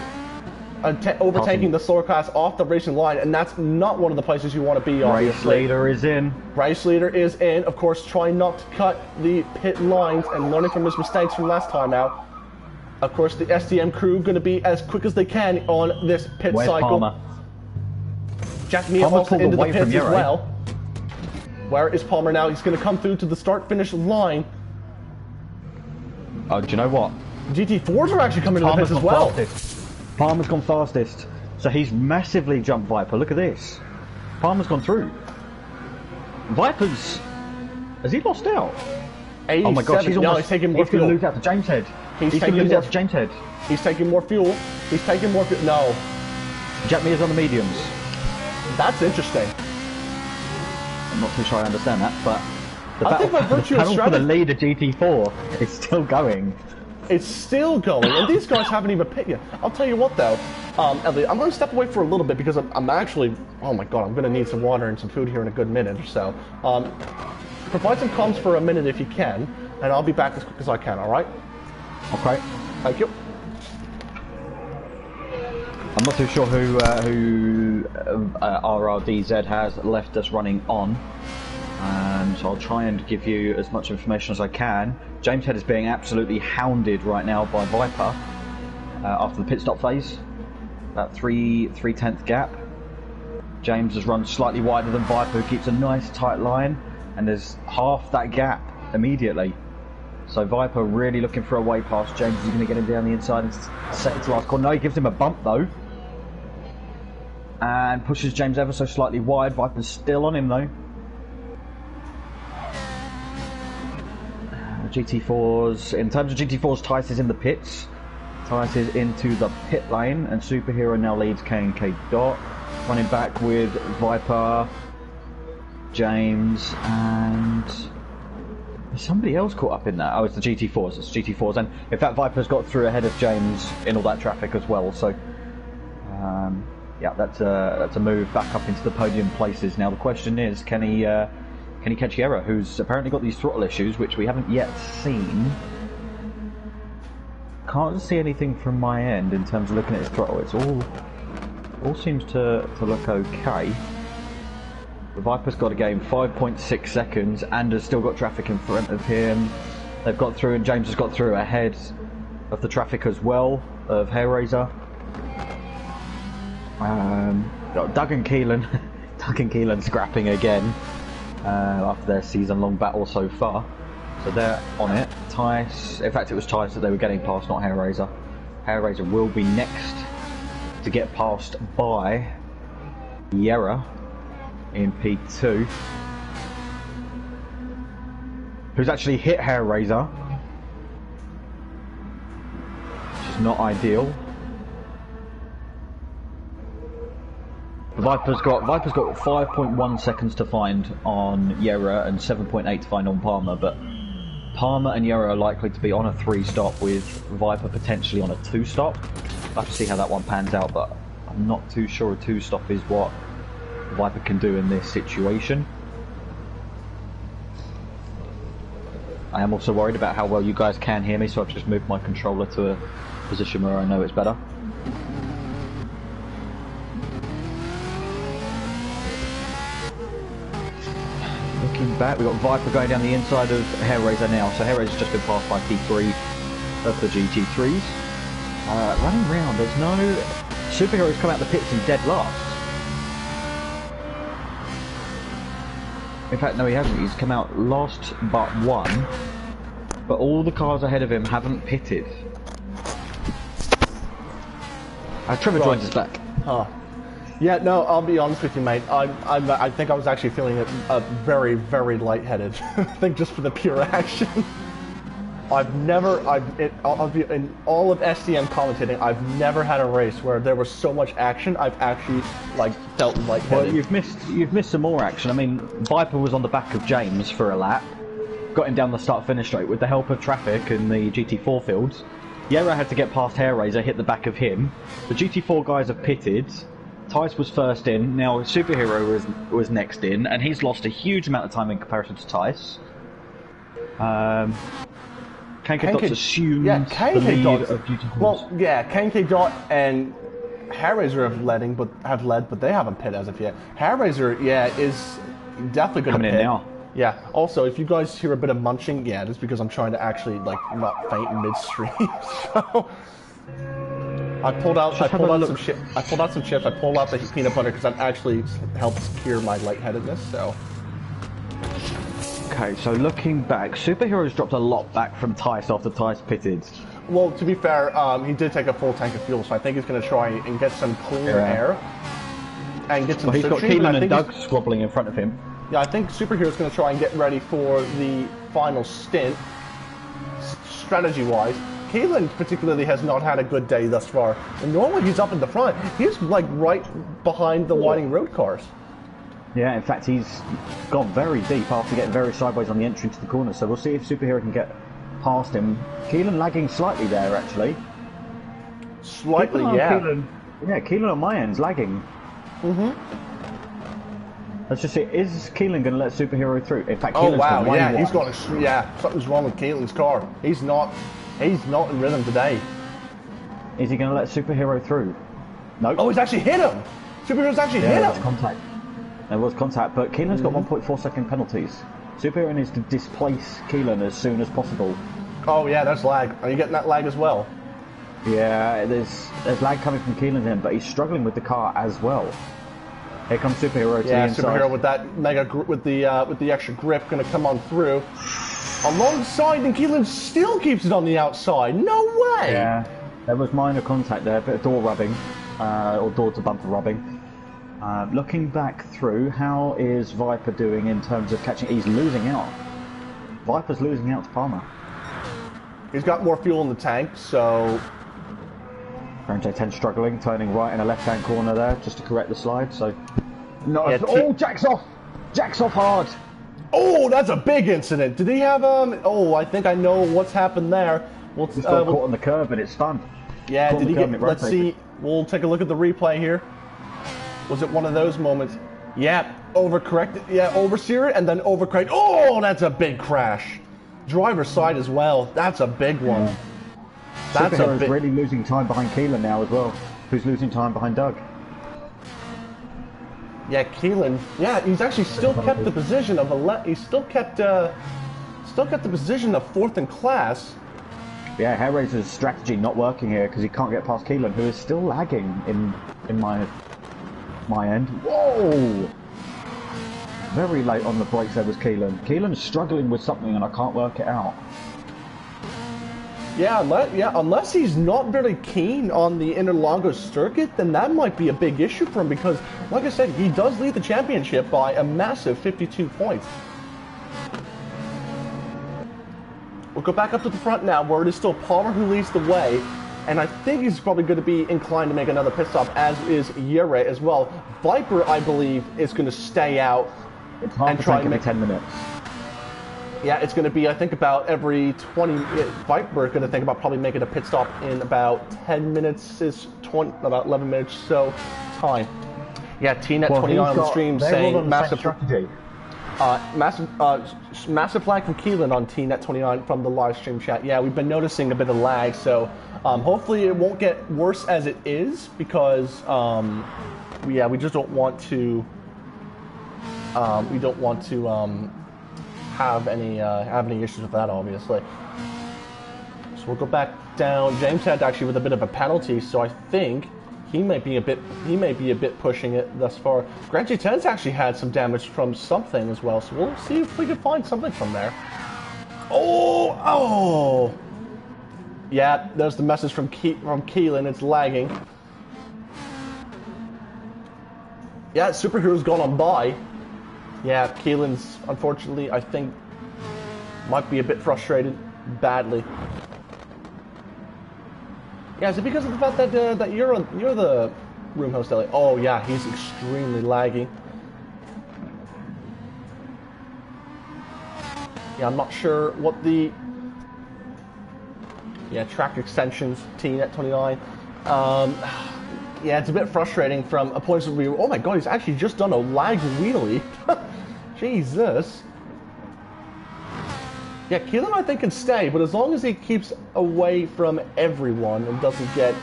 overtaking the slower class off the racing line, and that's not one of the places you want to be, obviously. Race leader is in. Race leader is in. Of course, trying not to cut the pit lines and learning from his mistakes from last time out. Of course, the STM crew going to be as quick as they can on this pit cycle. Palmer? Jack Mia also into the pits as well. Where is Palmer now? He's going to come through to the start-finish line. Oh, do you know what? GT4s are actually coming to the pits as well. Palmer's gone fastest, so he's massively jumped Viper. Look at this. Palmer's gone through. Viper's... Has he lost out? 87. Oh my gosh, he's almost... No, he's taking more fuel. He's going to lose out to James Head. He's going to lose out to James Head. He's taking more fuel. He's taking more fuel. No. Jack Mears on the mediums. That's interesting. I'm not too sure I understand that, but... I think by virtue of strategy... for the lead of GT4 is still going. It's still going, and these guys haven't even picked yet. I'll tell you what, though, Elliot, I'm going to step away for a little bit because I'm actually, oh my god, I'm going to need some water and some food here in a good minute or so. Provide some comms for a minute if you can, and I'll be back as quick as I can, alright? Okay. Thank you. I'm not too sure who RRDZ has left us running on. So I'll try and give you as much information as I can. James Head is being absolutely hounded right now by Viper after the pit stop phase. About 3/10 gap. James has run slightly wider than Viper, who keeps a nice tight line, and there's half that gap immediately. So Viper really looking for a way past James. Is he going to get him down the inside and set it to last corner? No, he gives him a bump though. And pushes James ever so slightly wide. Viper's still on him though. GT4s, in terms of GT4s, Tice is in the pits. Tice is into the pit lane, and Superhero now leads K&K Dot. Running back with Viper, James, and there's somebody else caught up in that. Oh, it's the GT4s. It's GT4s, and in fact, Viper's got through ahead of James in all that traffic as well. So, yeah, that's a move back up into the podium places. Now the question is, can he catch Yera, who's apparently got these throttle issues, which we haven't yet seen? Can't see anything from my end in terms of looking at his throttle. It's all seems to look okay. The Viper's got a game 5.6 seconds and has still got traffic in front of him. They've got through, and James has got through ahead of the traffic as well of Hairraiser. Got Doug and Keelan. Doug and Keelan scrapping again. After their season-long battle so far. So they're on it. Tice, in fact it was Tice that they were getting past, not Hairraiser. Hairraiser will be next to get passed by Yera in P2. Who's actually hit Hairraiser, which is not ideal. Viper's got 5.1 seconds to find on Yera and 7.8 to find on Palmer, but Palmer and Yera are likely to be on a 3-stop with Viper potentially on a 2-stop. I'll have to see how that one pans out, but I'm not too sure a 2-stop is what Viper can do in this situation. I am also worried about how well you guys can hear me, so I've just moved my controller to a position where I know it's better. Back. We've got Viper going down the inside of Hairraiser now, so Hairraiser's just been passed by P3 of the GT3s. Running round, there's no... Superhero's come out the pits in dead last. In fact, no he hasn't, he's come out last but one, but all the cars ahead of him haven't pitted. Trevor joins us back. Huh. Yeah, no, I'll be honest with you, mate. I think I was actually feeling very, very lightheaded. I think just for the pure action. in all of SCM commentating, I've never had a race where there was so much action. I've actually like felt lightheaded. Well, you've missed some more action. I mean, Viper was on the back of James for a lap, got him down the start-finish straight with the help of traffic and the GT4 fields. Yera had to get past Hairraiser, hit the back of him. The GT4 guys have pitted. Tice was first in. Now Superhero was next in, and he's lost a huge amount of time in comparison to Tice. KK Dot's assumed the lead of GT4s. Well, yeah, KK Dot and Hairraiser have led, but they haven't pit as of yet. Hairraiser, yeah, is definitely going to pit. Coming in now. Yeah. Also, if you guys hear a bit of munching, yeah, that's because I'm trying to actually like not faint midstream. So I pulled out some chips. I pulled out the peanut butter because that actually helps cure my lightheadedness. So. Okay, so looking back, Superhero's dropped a lot back from Tice after Tice pitted. Well, to be fair, he did take a full tank of fuel, so I think he's going to try and get some cleaner air and get some. Well, he's got Keelan and Doug squabbling in front of him. Yeah, I think Superhero's going to try and get ready for the final stint, strategy-wise. Keelan particularly has not had a good day thus far. And normally he's up in the front. He's like right behind the winding road cars. Yeah, in fact, he's gone very deep after getting very sideways on the entry into the corner. So we'll see if Superhero can get past him. Keelan lagging slightly there, actually. Slightly, yeah. Keelan on my end's lagging. Let's just see, is Keelan going to let Superhero through? In fact, Keelan's he's got to, something's wrong with Keelan's car. He's not in rhythm today. Is he going to let Superhero through? No. Oh, he's actually hit him. Superhero's actually hit him. Contact. There was contact, but Keelan's got 1.4 second penalties. Superhero needs to displace Keelan as soon as possible. Oh yeah, there's lag. Are you getting that lag as well? Yeah, there's lag coming from Keelan's end, but he's struggling with the car as well. Here comes Superhero to the inside. Superhero with that with the extra grip going to come on through. Alongside, and Keelan still keeps it on the outside. No way! Yeah, there was minor contact there, a bit of door rubbing, or door to bumper rubbing. Looking back through, how is Viper doing in terms of catching? He's losing out. Viper's losing out to Palmer. He's got more fuel in the tank, so... J10 struggling, turning right in a left-hand corner there, just to correct the slide, so... No, Jack's off! Jack's off hard! Oh, that's a big incident! Did he have, Oh, I think I know what's happened there. He's got caught on the curb and it's spun. Yeah, did he get... Let's see. We'll take a look at the replay here. Was it one of those moments? Yeah, overcorrected. Yeah, oversteer it and then overcorrect. Oh, that's a big crash. Driver's side as well. That's a big one. Yeah. That's Superhero's really losing time behind Keelan now as well. Who's losing time behind Doug? Yeah, Keelan. Yeah, he's actually still kept the position of he's still kept the position of 4th in class. Yeah, Hairraiser's strategy not working here because he can't get past Keelan, who is still lagging in my end. Whoa! Very late on the brakes there was Keelan. Keelan's struggling with something and I can't work it out. Yeah, unless he's not very keen on the Interlagos circuit, then that might be a big issue for him because, like I said, he does lead the championship by a massive 52 points. We'll go back up to the front now, where it is still Palmer who leads the way, and I think he's probably going to be inclined to make another pit stop, as is Yere as well. Viper, I believe, is going to stay out and try to make 10 minutes. Yeah, it's going to be, I think, about every 20... Viper is going to think about probably making a pit stop in about 10 minutes, about 11 minutes so time. Yeah, TNet29 on the stream saying massive... massive lag from Keelan on TNet29 from the live stream chat. Yeah, we've been noticing a bit of lag, so hopefully it won't get worse as it is, because we just don't want to... have any issues with that, obviously. So we'll go back down. James had actually with a bit of a penalty, so I think he may be a bit pushing it thus far. Grant J10's actually had some damage from something as well, so we'll see if we can find something from there. Oh! Yeah, there's the message from Keelan. It's lagging. Yeah, Superhero's gone on by. Yeah, Keelan's, unfortunately, I think, might be a bit frustrated. badly. Yeah, is it because of the fact that that you're the room host, Ellie? Oh yeah, he's extremely laggy. Yeah, I'm not sure what the track extensions T-Net 29. Yeah, it's a bit frustrating from a point of view. Oh my god, he's actually just done a lag wheelie. Jesus. Yeah, Keelan I think can stay, but as long as he keeps away from everyone and doesn't get,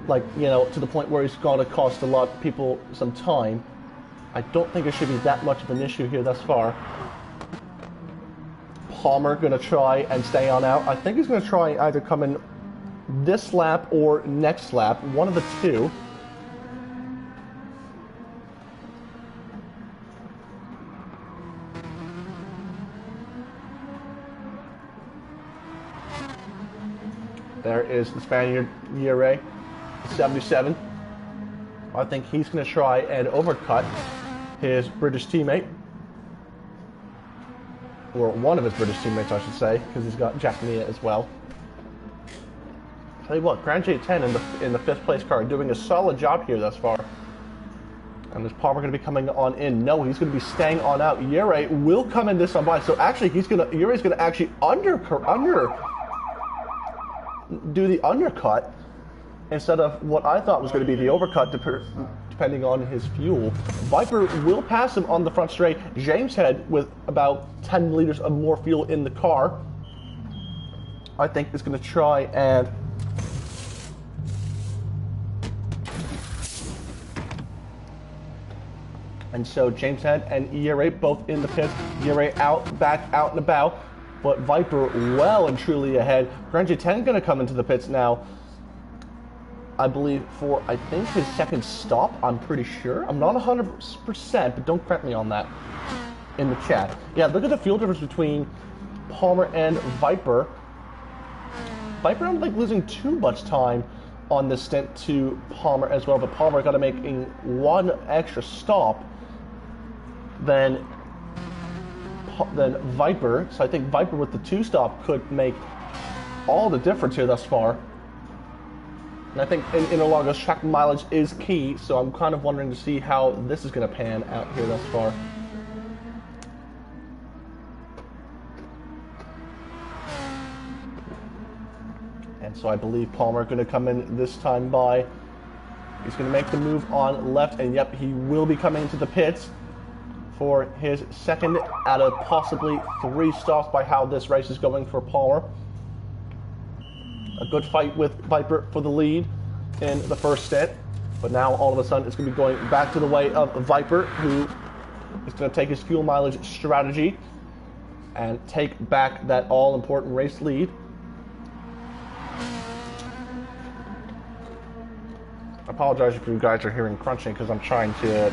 like, you know, to the point where he's going to cost a lot of people some time, I don't think it should be that much of an issue here thus far. Palmer going to try and stay on out. I think he's going to try either come in this lap or next lap, one of the two. There is the Spaniard Yere, 77. I think he's going to try and overcut his British teammate. Or one of his British teammates, I should say, because he's got Jack Mia as well. Tell you what, Grand J10 in the 5th place car doing a solid job here thus far. And is Palmer going to be coming on in? No, he's going to be staying on out. Yere will come in this on by. So actually, Yere's going to actually do the undercut instead of what I thought was going to be the overcut, depending on his fuel. Viper will pass him on the front straight. James Head, with about 10 liters of more fuel in the car, I think is going to try and so James Head and Yere both in the pits. Yere back out and about, but Viper well and truly ahead. Grand J10 going to come into the pits now, I believe, for, I think, his second stop, I'm pretty sure. I'm not 100%, but don't correct me on that in the chat. Yeah, look at the fuel difference between Palmer and Viper. Viper not like losing too much time on this stint to Palmer as well, but Palmer got to make one extra stop than Viper. So I think Viper with the 2-stop could make all the difference here thus far. And I think in Interlagos, track mileage is key, so I'm kind of wondering to see how this is going to pan out here thus far. And so I believe Palmer going to come in this time by. He's going to make the move on left, and yep, he will be coming into the pits for his second out of possibly 3 stops by how this race is going for Palmer. A good fight with Viper for the lead in the first stint, but now all of a sudden it's going to be going back to the way of Viper, who is going to take his fuel mileage strategy and take back that all-important race lead. I apologize if you guys are hearing crunching because I'm trying to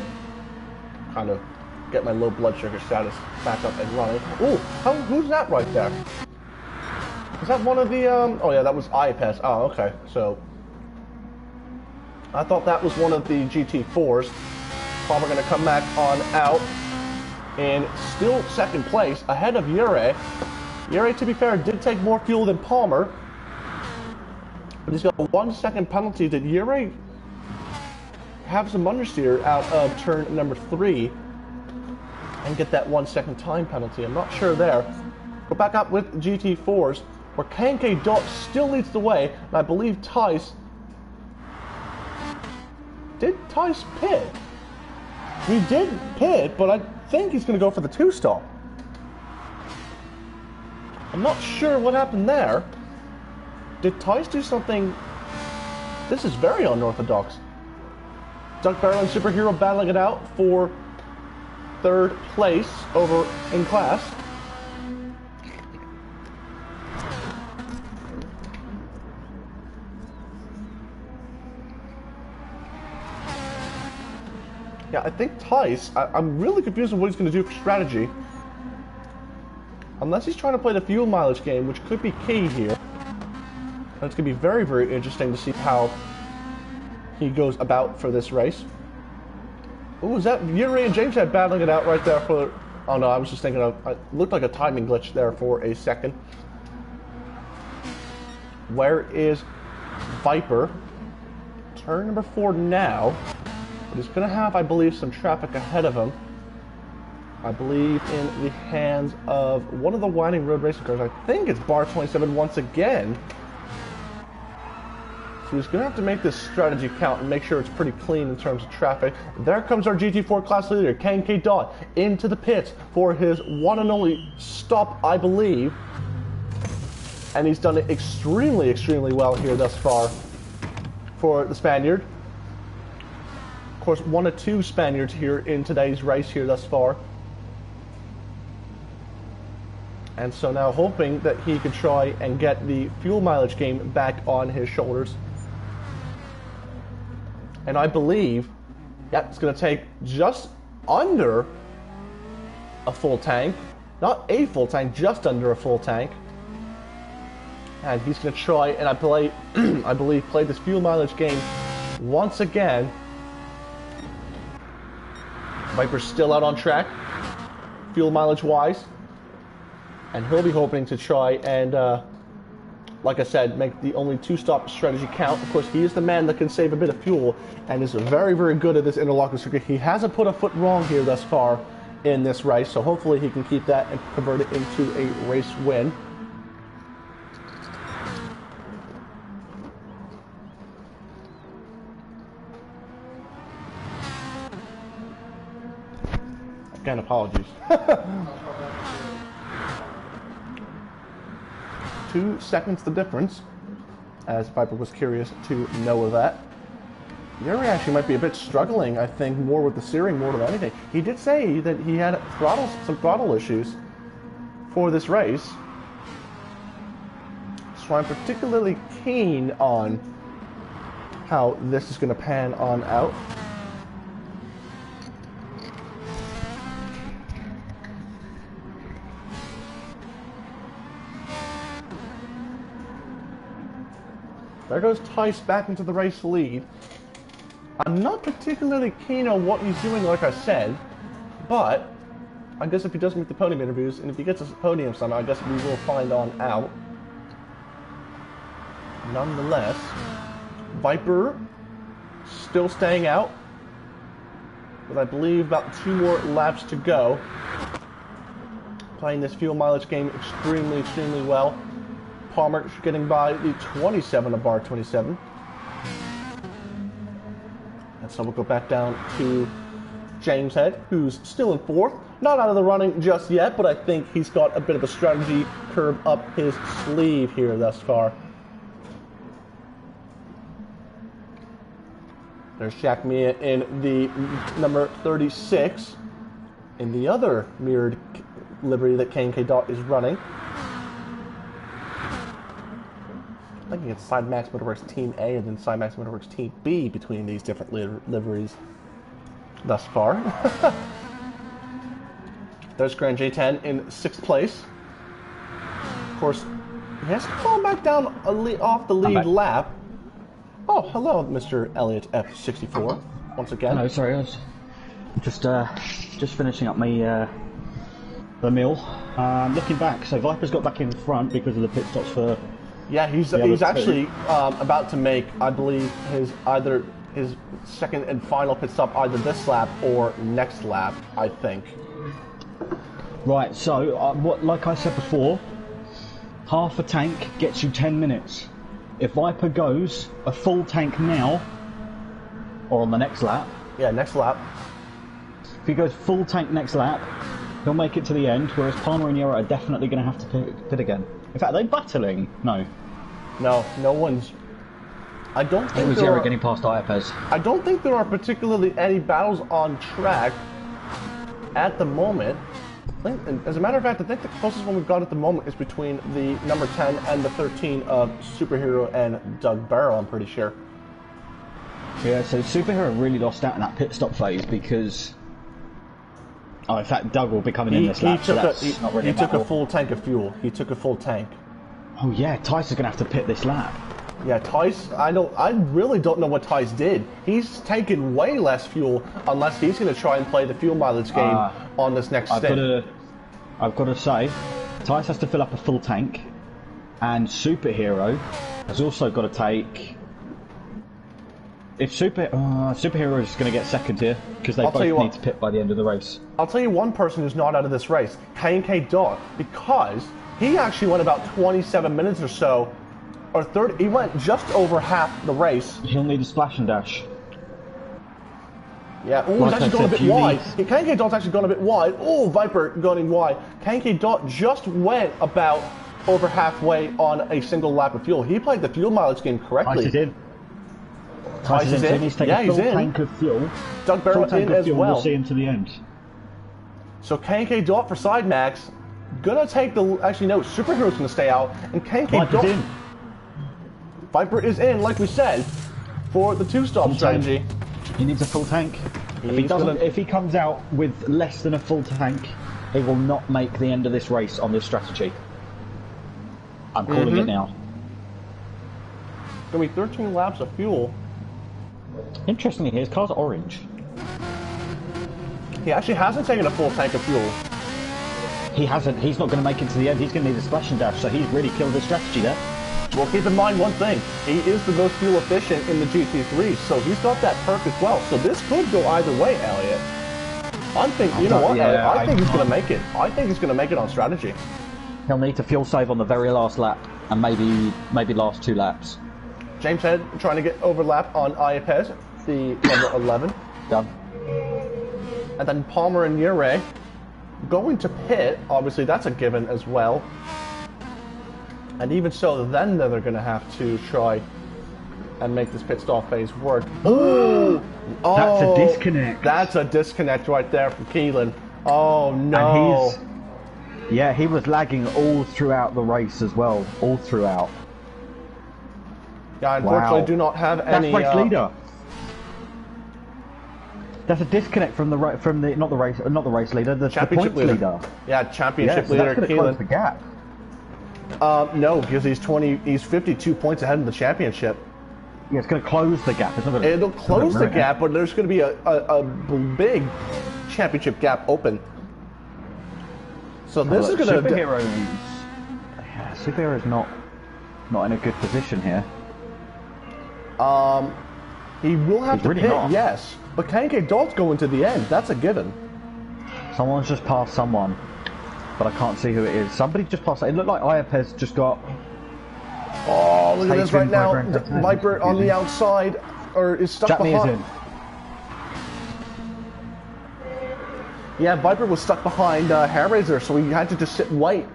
kind of get my low blood sugar status back up and running. Ooh, who's that right there? Is that one of the, oh yeah, that was iPass. Oh, okay, so I thought that was one of the GT4s. Palmer going to come back on out in still second place, ahead of Yere. Yere, to be fair, did take more fuel than Palmer, but he's got a 1 second penalty. Did Yere have some understeer out of turn number 3 and get that 1 second time penalty? I'm not sure there. Go back up with GT4s, where KNK Dot still leads the way, and I believe Tice... Did Tice pit? He did pit, but I think he's going to go for the 2-stop. I'm not sure what happened there. Did Tice do something... This is very unorthodox. Duck Barrel and Superhero battling it out for 3rd place over in class. Yeah, I think Tice, I'm really confused on what he's going to do for strategy. Unless he's trying to play the fuel mileage game, which could be key here. And it's going to be very, very interesting to see how he goes about for this race. Ooh, is that Yuri and James Head battling it out right there for... Oh no, I was just thinking of... It looked like a timing glitch there for a second. Where is Viper? Turn number 4 now. But he's going to have, I believe, some traffic ahead of him. I believe in the hands of one of the winding road racing cars. I think it's Bar 27 once again. So he's going to have to make this strategy count and make sure it's pretty clean in terms of traffic. There comes our GT4 class leader, K&K Dot, into the pits for his one and only stop, I believe. And he's done it extremely, extremely well here thus far for the Spaniard. Of course, 1 of 2 Spaniards here in today's race here thus far. And so now hoping that he could try and get the fuel mileage game back on his shoulders. And I believe that's going to take just under a full tank. Not a full tank, just under a full tank. And he's going to try and I believe play this fuel mileage game once again. Viper's still out on track, fuel mileage wise. And he'll be hoping to try and, like I said, make the only 2-stop strategy count. Of course, he is the man that can save a bit of fuel and is very, very good at this Interlagos circuit. He hasn't put a foot wrong here thus far in this race, so hopefully he can keep that and convert it into a race win. Again, apologies. 2 seconds the difference, as Viper was curious to know of that. Yuri actually might be a bit struggling, I think, more with the steering more than anything. He did say that he had some throttle issues for this race. So I'm particularly keen on how this is going to pan on out. There goes Tice back into the race lead. I'm not particularly keen on what he's doing, like I said, but I guess if he does make the podium interviews, and if he gets a podium somehow, I guess we will find on out. Nonetheless, Viper still staying out, with I believe about 2 more laps to go. Playing this fuel mileage game extremely, extremely well. Palmer getting by the 27 of Bar 27. And so we'll go back down to James Head, who's still in 4th. Not out of the running just yet, but I think he's got a bit of a strategy curve up his sleeve here thus far. There's Jack Mia in the number 36, in the other mirrored livery that K&K Dot is running. I think it's Sidemax Motorworks Team A and then Sidemax Motorworks Team B between these different liveries thus far. There's Grand J10 in 6th place. Of course, he has to fall back down off the lead lap. Oh, hello, Mr. Elliott F64, once again. Hello, sorry, I was just finishing up my the meal. Looking back, so Viper's got back in front because of the pit stops for. Yeah, he's actually about to make, I believe, his second and final pit stop either this lap or next lap, I think. Right, so like I said before, half a tank gets you 10 minutes. If Viper goes a full tank now, or on the next lap. Yeah, next lap. If he goes full tank next lap, he'll make it to the end, whereas Palmer and Yara are definitely going to have to pit again. In fact, are they battling? No. No one's. I don't think it was Yara getting past Iapez. I don't think there are particularly any battles on track at the moment. As a matter of fact, I think the closest one we've got at the moment is between the number 10 and the 13 of Superhero and Doug Barrow, I'm pretty sure. Yeah, so Superhero really lost out in that pit stop phase because... Oh, in fact, Doug will be coming in this lap, so that's not really He took a full tank of fuel. He took a full tank. Oh yeah, Tice is going to have to pit this lap. Yeah, Tice, I really don't know what Tice did. He's taken way less fuel unless he's going to try and play the fuel mileage game on this next stint. I've got to say, Tice has to fill up a full tank, And Superhero has also got to take... If Superhero is going to get second here, because they both need to pit by the end of the race. I'll tell you one person who's not out of this race, K&K Dot, because he actually went about 27 minutes or so, or 30, he went just over half the race. He'll need a splash and dash. Yeah, oh, he's actually gone a bit wide. K&K Dot's actually gone a bit wide. Oh, Viper going wide. K&K Dot just went about over halfway on a single lap of fuel. He played the fuel mileage game correctly. Tice is in. Tice is in. So he needs to take a full tank of fuel. Doug Barrett in as well. We'll see him to the end. So K&K Dot for side max. Gonna take the... Actually, no, Superhero's gonna stay out. And K&K Dot... in. Viper is in, like we said, for the two-stop strategy. He needs a full tank. If he comes out with less than a full tank, he will not make the end of this race on this strategy. I'm calling it now. Gonna be 13 laps of fuel. Interestingly, his car's orange. He actually hasn't taken a full tank of fuel. He hasn't. He's not going to make it to the end. He's going to need a splash and dash, so he's really killed his strategy there. Well, keep in mind one thing. He is the most fuel efficient in the GT3, so he's got that perk as well. So this could go either way, Elliot. I'm thinking, you know what, Elliot? I think he's going to make it. I think he's going to make it on strategy. He'll need to fuel save on the very last lap, and maybe last 2 laps. James Head trying to get overlap on Iapez, the number 11. Done. And then Palmer and Ure going to pit. Obviously, that's a given as well. And even so, then they're going to have to try and make this pit stop phase work. Ooh! Oh, that's a disconnect. That's a disconnect right there from Keelan. Oh, no. Yeah, he was lagging all throughout the race as well. All throughout. Yeah, unfortunately, do not have any... That's race leader. That's a disconnect from the not the race leader, the championship points leader. Yeah, championship leader. That's going to close the gap. No, because he's 52 points ahead of the championship. Yeah, it's going to close the gap. It's not gonna, It'll close the gap, but there's going to be a big championship gap open. So this is going to... Superhero's not in a good position here. He will have to pit, yes. But K&K Dot's going to the end. That's a given. Someone's just passed someone, but I can't see who it is. Somebody just passed. It looked like Iapez just got... Oh, look at this right now. Viper on the outside, or is stuck behind. Is in. Yeah, Viper was stuck behind Hairraiser, so he had to just sit and wait.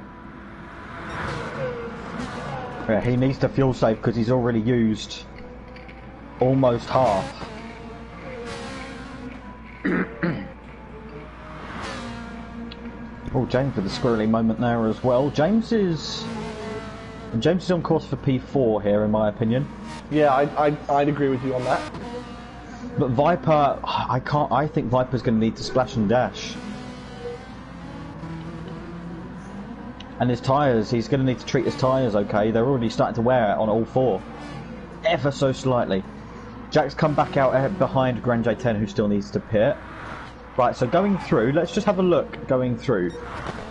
Yeah, he needs to fuel save because he's already used almost half. Oh, James with a squirrely moment there as well. James is on course for P4 here, in my opinion. Yeah, I'd agree with you on that. But Viper, I think Viper's going to need to splash and dash. And his tyres, he's going to need to treat his tyres okay. They're already starting to wear on all 4. Ever so slightly. Jack's come back out behind Grand J10, who still needs to pit. Right, so going through, let's just have a look going through.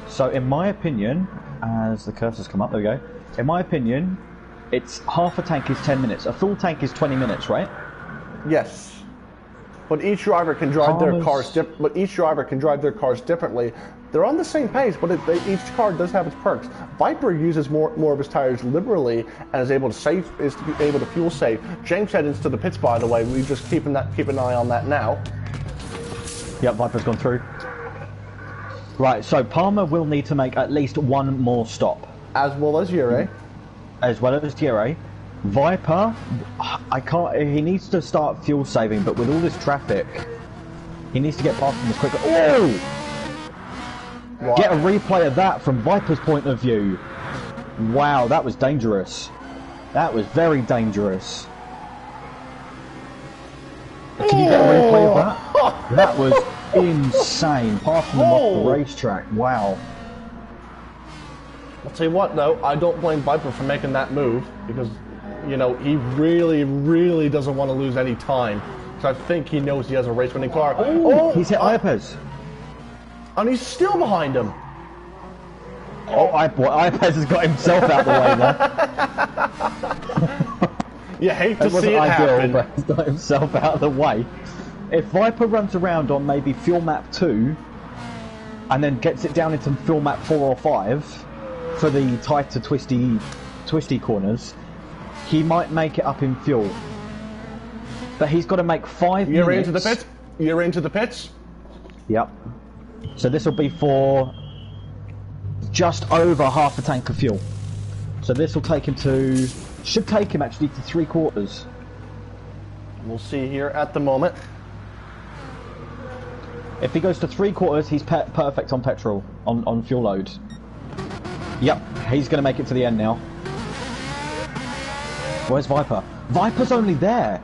So in my opinion, as the cursors come up, there we go. In my opinion, it's half a tank is 10 minutes. A full tank is 20 minutes, right? Yes. But each driver can drive their cars differently. They're on the same pace, but each car does have its perks. Viper uses more of his tires liberally and is able to fuel save. James heads into the pits, by the way. We just keep an eye on that now. Yep, Viper's gone through. Right, so Palmer will need to make at least one more stop. As well as Ure. As well as Ure. Viper, he needs to start fuel saving, but with all this traffic, he needs to get past them as quickly. Oh! Right. Get a replay of that from Viper's point of view. Wow, that was dangerous. That was very dangerous. Can you get a replay of that? That was insane. Passing them off the racetrack. Wow. I'll tell you what, though, I don't blame Viper for making that move because, you know, he really, really doesn't want to lose any time. So I think he knows he has a race-winning car. Oh, he's hit Iapez. And he's still behind him. Oh, IPez has got himself out the way there. You hate to It see wasn't it ideal, happen. but he's got himself out of the way. If Viper runs around on maybe fuel map 2, and then gets it down into fuel map 4 or 5, for the tighter twisty corners, he might make it up in fuel. But he's got to make 5 minutes. You're into the pits? You're into the pits? Yep. So this will be for just over half a tank of fuel. So this will take him to... should take him actually to 3/4. We'll see here at the moment. If he goes to 3/4, he's perfect on petrol, on fuel load. Yep, he's going to make it to the end now. Where's Viper? Viper's only there!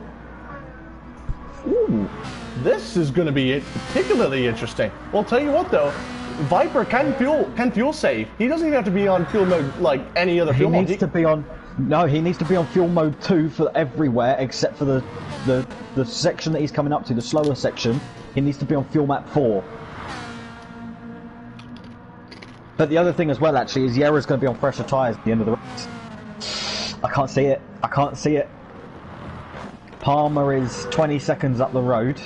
Ooh, this is going to be particularly interesting. Well, tell you what though, Viper can fuel save. He doesn't even have to be on fuel mode like any other fuel mode. He needs to be on... No, he needs to be on fuel mode 2 for everywhere except for the section that he's coming up to, the slower section. He needs to be on fuel map 4. But the other thing as well actually is Yera's going to be on fresher tyres at the end of the race. I can't see it. I can't see it. Palmer is 20 seconds up the road.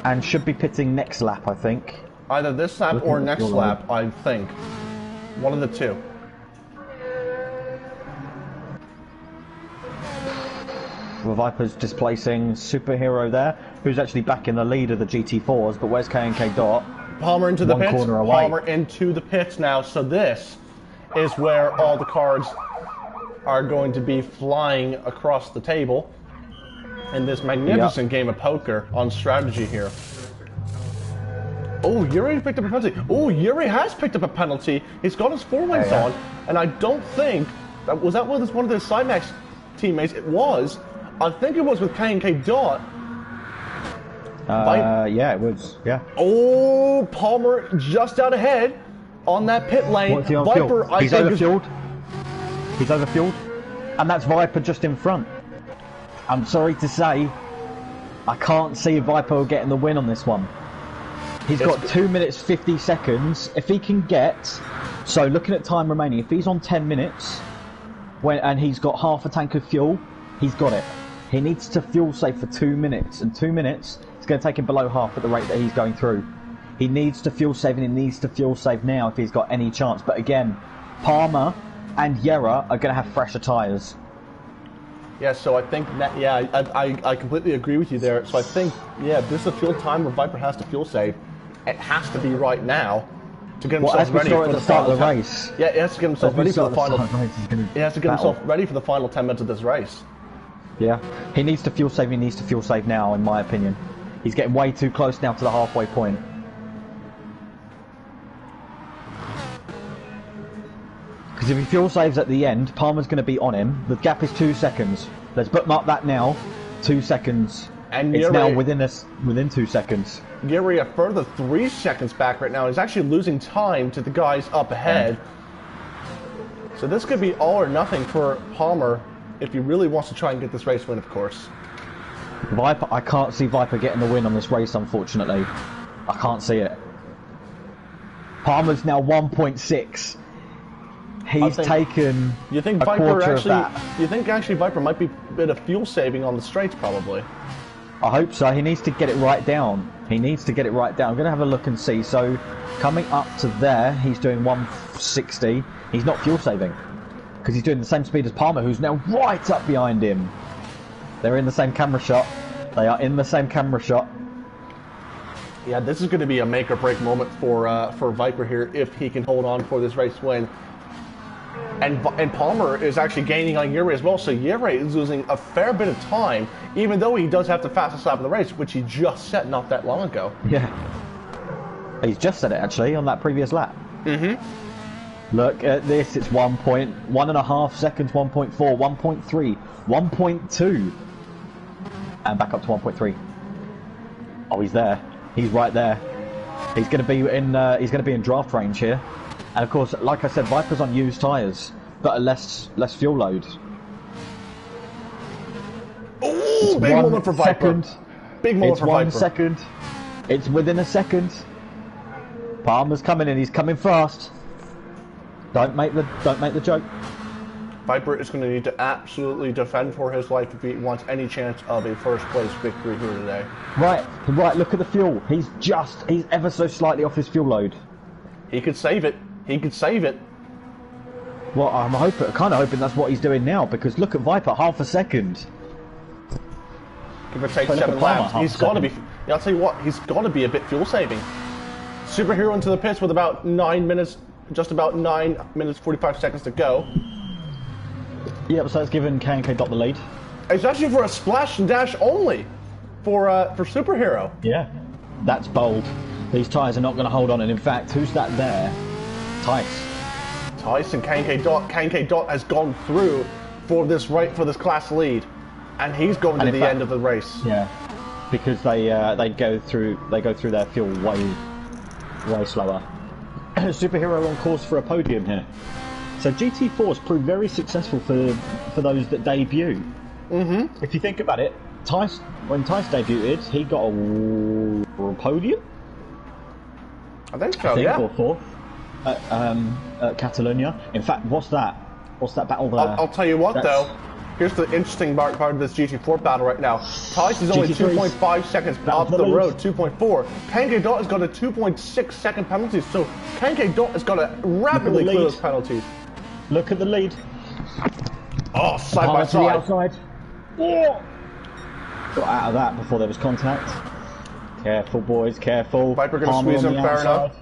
And should be pitting next lap, I think. Either this lap or next lap, I think. One of the two. The Viper's displacing Superhero there, who's actually back in the lead of the GT4s, but where's K&K Dot? Palmer into the One pits. corner away. Palmer into the pits now. So this is where all the cards are going to be flying across the table in this magnificent game of poker on strategy here. Oh, Yuri picked up a penalty. Oh, Yuri has picked up a penalty. He's got his forewings on, and I don't think that was with one of the Cymax teammates. It was. I think it was with K&K Dot. Yeah, it was. Yeah. Oh, Palmer just out ahead on that pit lane. What's he on Viper, fuel? I He's think overfueled. He's overfueled. And that's Viper just in front. I'm sorry to say, I can't see Viper getting the win on this one. He's got 2 minutes 50 seconds. If he can get... So looking at time remaining, if he's on 10 minutes and he's got half a tank of fuel, he's got it. He needs to fuel save for 2 minutes. And 2 minutes, it's going to take him below half at the rate that he's going through. He needs to fuel save, and he needs to fuel save now if he's got any chance. But again, Palmer and Yera are going to have fresher tyres. Yeah, so I think that, yeah, I completely agree with you there. So I think, yeah, this is a fuel time where Viper has to fuel save. It has to be right now to get himself ready for the start of the final race. Yeah, he has to get himself ready for the final. He has to get battle. himself ready for the final 10 minutes of this race. Yeah, he needs to fuel save. He needs to fuel save now, in my opinion. He's getting way too close now to the halfway point. Because if he fuel saves at the end, Palmer's going to be on him. The gap is 2 seconds. Let's bookmark that now. 2 seconds. And it's Yuri, now within 2 seconds. Yuri a further 3 seconds back right now. He's actually losing time to the guys up ahead. So this could be all or nothing for Palmer if he really wants to try and get this race win, of course. Viper, I can't see Viper getting the win on this race, unfortunately. I can't see it. Palmer's now 1.6. He's taken you think a Viper quarter actually, of that. You think actually Viper might be a bit of fuel saving on the straights, probably? I hope so. He needs to get it right down. He needs to get it right down. I'm going to have a look and see. So, coming up to there, he's doing 160. He's not fuel saving because he's doing the same speed as Palmer, who's now right up behind him. They're in the same camera shot. They are in the same camera shot. Yeah, this is going to be a make or break moment for Viper here if he can hold on for this race win. And Palmer is actually gaining on Yuri as well, so Yuri is losing a fair bit of time, even though he does have the fastest lap in the race, which he just set not that long ago. Yeah. He's just said it, actually, on that previous lap. Mm-hmm. Look at this, it's 1.5 seconds, 1.4, 1.3, 1.2. And back up to 1.3. Oh, he's there. He's right there. He's going to be in draft range here. And of course, like I said, Viper's on used tyres, but a less fuel load. Ooh, big moment for Viper. Big moment for Viper. It's 1 second. It's within a second. Palmer's coming in. He's coming fast. Don't make the joke. Viper is going to need to absolutely defend for his life if he wants any chance of a first place victory here today. Right. Look at the fuel. He's ever so slightly off his fuel load. He could save it. He could save it. Well, I'm kind of hoping that's what he's doing now, because look at Viper, half a second. Give or take 7 laps. He's got to be. I'll tell you what. He's got to be a bit fuel saving. Superhero into the pits with about 9 minutes, just about 9 minutes 45 seconds to go. Yep, so it's given K&K Dot the lead. It's actually for a splash and dash only for Superhero. Yeah, that's bold. These tyres are not going to hold on, and in fact, who's that there? Tice and K&K Dot. K&K Dot has gone through for this class lead, and he's going to the end of the race. Yeah, because they go through their fuel way slower. Superhero on course for a podium here. So GT4's proved very successful for those that debut. Mm-hmm. If you think about it, when Tice debuted, he got a podium. I think so. Yeah. Or fourth at Catalonia. In fact, what's that battle there? I'll tell you what though. Here's the interesting part of this GT4 battle right now. Tice is only 2.5 seconds off the road, 2.4. K&K Dot has got a 2.6 second penalty, so K&K Dot has got to rapidly clear those penalties. Look at the lead. Oh, side by side. To the outside. Oh! Got out of that before there was contact. Careful, boys, careful. Viper going to squeeze him, fair enough.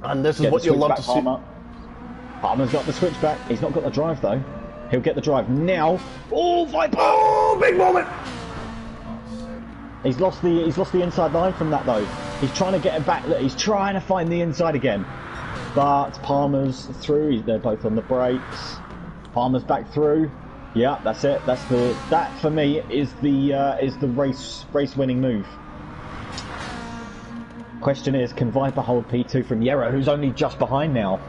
And this is what you'll love to see. Palmer's got the switchback. He's not got the drive though. He'll get the drive now. Oh, Viper! Oh, big moment! He's lost the inside line from that though. He's trying to get it back. Look, he's trying to find the inside again. But Palmer's through. They're both on the brakes. Palmer's back through. Yeah, that's it. That for me is the race winning move. Question is, can Viper hold P2 from Yera, who's only just behind now?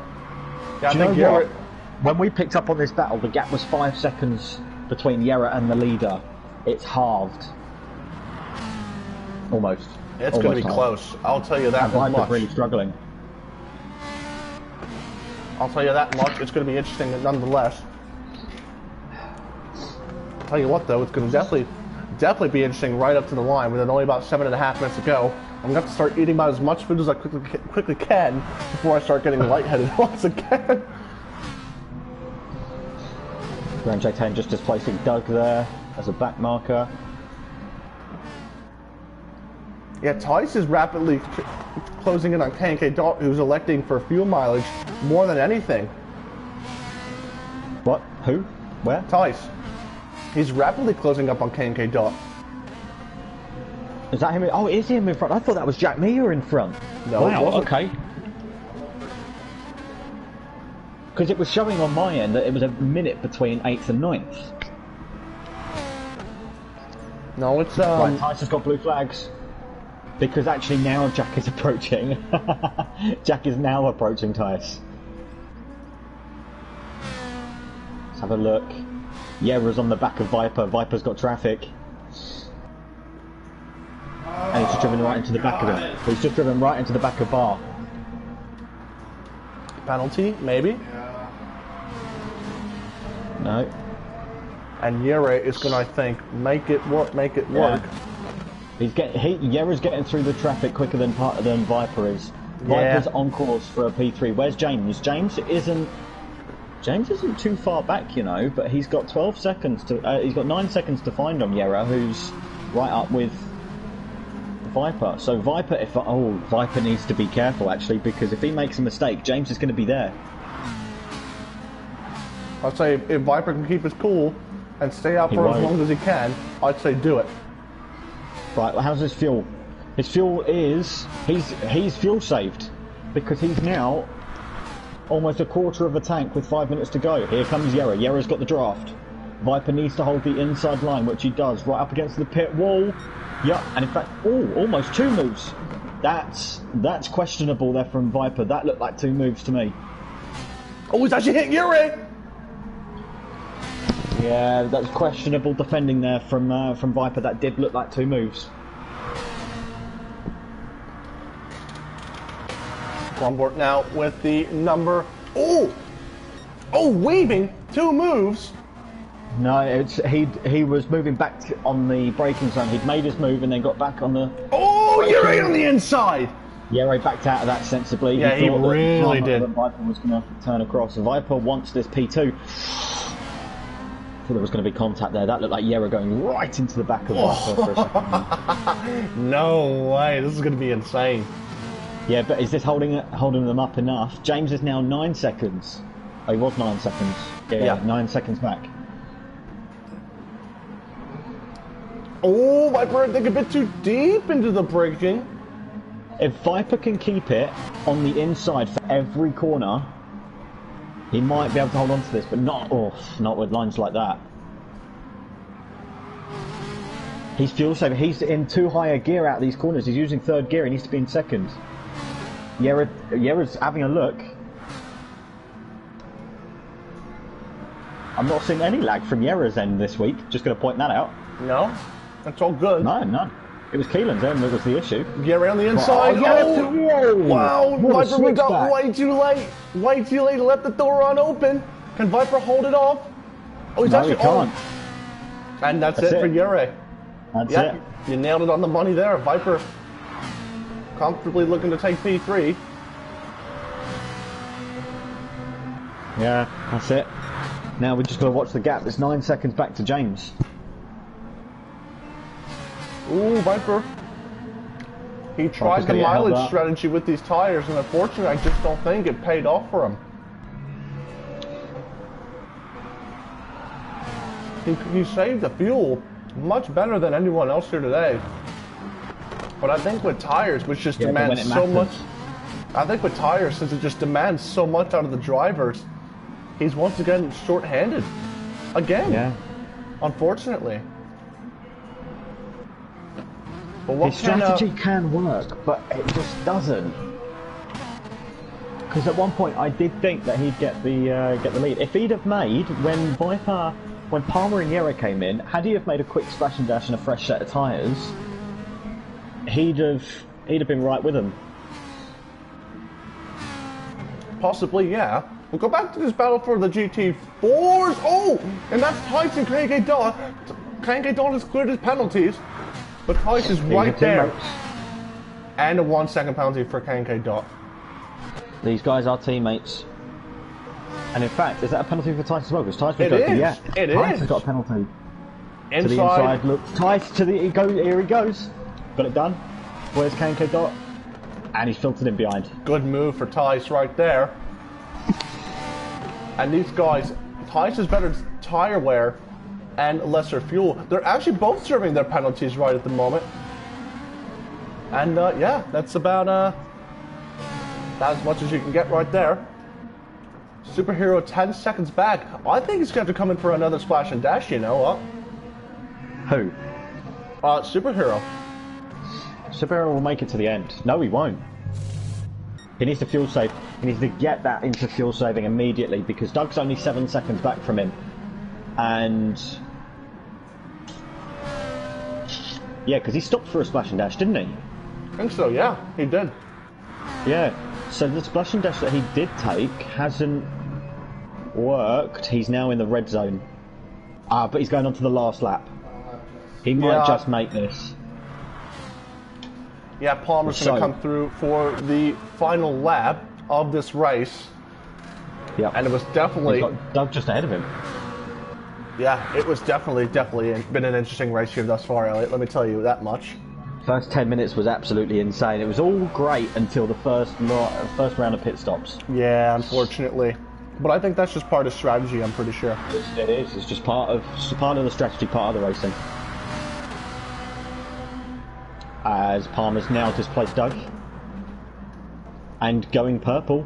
Yeah, Do you know what? When we picked up on this battle, the gap was 5 seconds between Yera and the leader. It's halved. Almost. It's going to be close. I'll tell you that much. Viper's really struggling. I'll tell you that much. It's going to be interesting nonetheless. I'll tell you what though, it's going to definitely be interesting right up to the line with only about 7.5 minutes to go. I'm going to have to start eating about as much food as I quickly can before I start getting lightheaded once again. Grand J10 just displacing Doug there as a back marker. Yeah, Tice is rapidly closing in on K&K Dot, who's electing for fuel mileage more than anything. What? Who? Where? Tice. He's rapidly closing up on K&K Dot. Is that him? Oh, is him in front? I thought that was Jack Meyer in front. No, wow, it wasn't. Okay. Because it was showing on my end that it was a minute between 8th and 9th. No, it's Right, Tice has got blue flags. Because actually now Jack is approaching. Jack is now approaching Tice. Let's have a look. Yera's on the back of Viper. Viper's got traffic. And he's just driven right into the back of him. He's just driven right into the back of Bar. penalty, maybe. No. And Yere is going to, I think, make it work. Yera's getting through the traffic quicker than Viper is. Viper's on course for a P3. Where's James? James isn't too far back, you know, but he's got 12 seconds to. He's got 9 seconds to find on Yera, who's right up with Viper. So Viper, Viper needs to be careful actually, because if he makes a mistake, James is going to be there. I'd say if Viper can keep his cool and stay out for as long as he can, I'd say do it. Right, well, how's his fuel? His fuel is he's fuel saved because he's now almost a quarter of a tank with 5 minutes to go. Here comes Yera. Yera's got the draft. Viper needs to hold the inside line, which he does, right up against the pit wall. Yeah, and in fact, almost 2 moves. That's questionable there from Viper. That looked like 2 moves to me. Oh, he's actually hit Yere! Yeah, that's questionable defending there from Viper. That did look like 2 moves. On board now with the number. Oh, weaving 2 moves. No, he was moving back on the braking zone. He'd made his move and then got back on the. Oh, you're right on the inside. Yeah, he backed out of that sensibly. Yeah, he thought really did. That Viper was going to turn across. Viper wants this P2. Thought there was going to be contact there. That looked like Yera going right into the back of Viper for a second. No way, this is going to be insane. Yeah, but is this holding them up enough? James is now 9 seconds. Oh, he was 9 seconds. Yeah, 9 seconds back. Oh, Viper, I think a bit too deep into the braking. If Viper can keep it on the inside for every corner, he might be able to hold on to this, but not with lines like that. He's fuel saving. He's in too high a gear out of these corners. He's using 3rd gear. He needs to be in 2nd. Yera's having a look. I'm not seeing any lag from Yera's end this week. Just going to point that out. No, that's all good. No, none. It was Keelan's end that was the issue. Yera on the inside. Whoa! Wow, What a Viper moved out switchback. way too late. Way too late to let the door on open. Can Viper hold it off? Oh, he's actually he can't. And that's it for Yera. That's Yeah, it. you nailed it on the money there. Viper comfortably looking to take P3. Yeah, that's it. Now we're just going to watch the gap. It's 9 seconds back to James. Ooh, Viper. He tried the gonna get held mileage up. strategy with these tires, and unfortunately, I just don't think it paid off for him. He saved the fuel much better than anyone else here today. But I think with tires, which just demands so much. I think with tires, since it just demands so much out of the drivers, he's once again short-handed. Again. Yeah. Unfortunately. But what His strategy can work, but it just doesn't. Because at one point I did think that he'd get the lead. If he'd have made when Palmer and Yera came in, had he have made a quick splash and dash and a fresh set of tyres, he'd have been right with them. Possibly, yeah. We'll go back to this battle for the GT4s. Oh! And that's Tice and KK Dot. KK Dot has cleared his penalties. But Tice is right there. And a 1 second penalty for KK Dot. These guys are teammates. And in fact, is that a penalty for Tice as well? Because Tice was It going is. yeah. It Tice is. has got a penalty. Inside. To the inside, look. Tice to the here he goes. Got it done. Where's KK Dot? And he's filtered in behind. Good move for Tice right there. And these guys, Tice has better tire wear and lesser fuel. They're actually both serving their penalties right at the moment. And yeah, that's about as much as you can get right there. Superhero 10 seconds back. I think he's going to come in for another splash and dash, you know. Who? Superhero. Superhero will make it to the end. No, he won't. He needs to fuel save. He needs to get that into fuel saving immediately because Doug's only 7 seconds back from him. And yeah, because he stopped for a splash and dash, didn't he? I think so, yeah, he did. Yeah, so the splash and dash that he did take hasn't worked. He's now in the red zone. But he's going on to the last lap. He might just make this. Yeah, Palmer's going to come through for the final lap of this race. Yeah, and it was definitely... He's got Doug just ahead of him. Yeah, it was definitely been an interesting race here thus far, Elliot. Let me tell you that much. First 10 minutes was absolutely insane. It was all great until the first round of pit stops. Yeah, unfortunately. But I think that's just part of strategy, I'm pretty sure. It is. It's just part of the strategy, part of the racing. As Palmer's now displaced Doug. And going purple.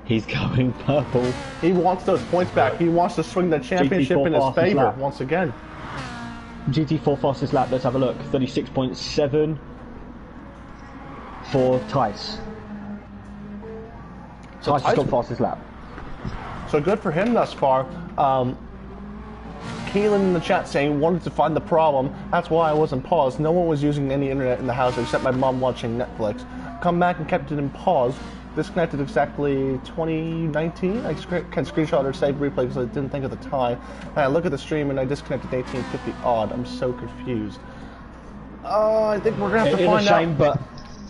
He's going purple. He wants those points back. He wants to swing the championship in his favor once again. GT4 fastest lap, let's have a look. 36.7 for Tice. So Tice has got fastest lap. So good for him thus far. Keelan in the chat saying wanted to find the problem. That's why I wasn't paused. No one was using any internet in the house except my mom watching Netflix. come back and kept it in pause. Disconnected exactly 2019. I can screenshot or save replay because I didn't think at the time. And I look at the stream and I disconnected 1850 odd. I'm so confused. I think we're gonna have to find out. But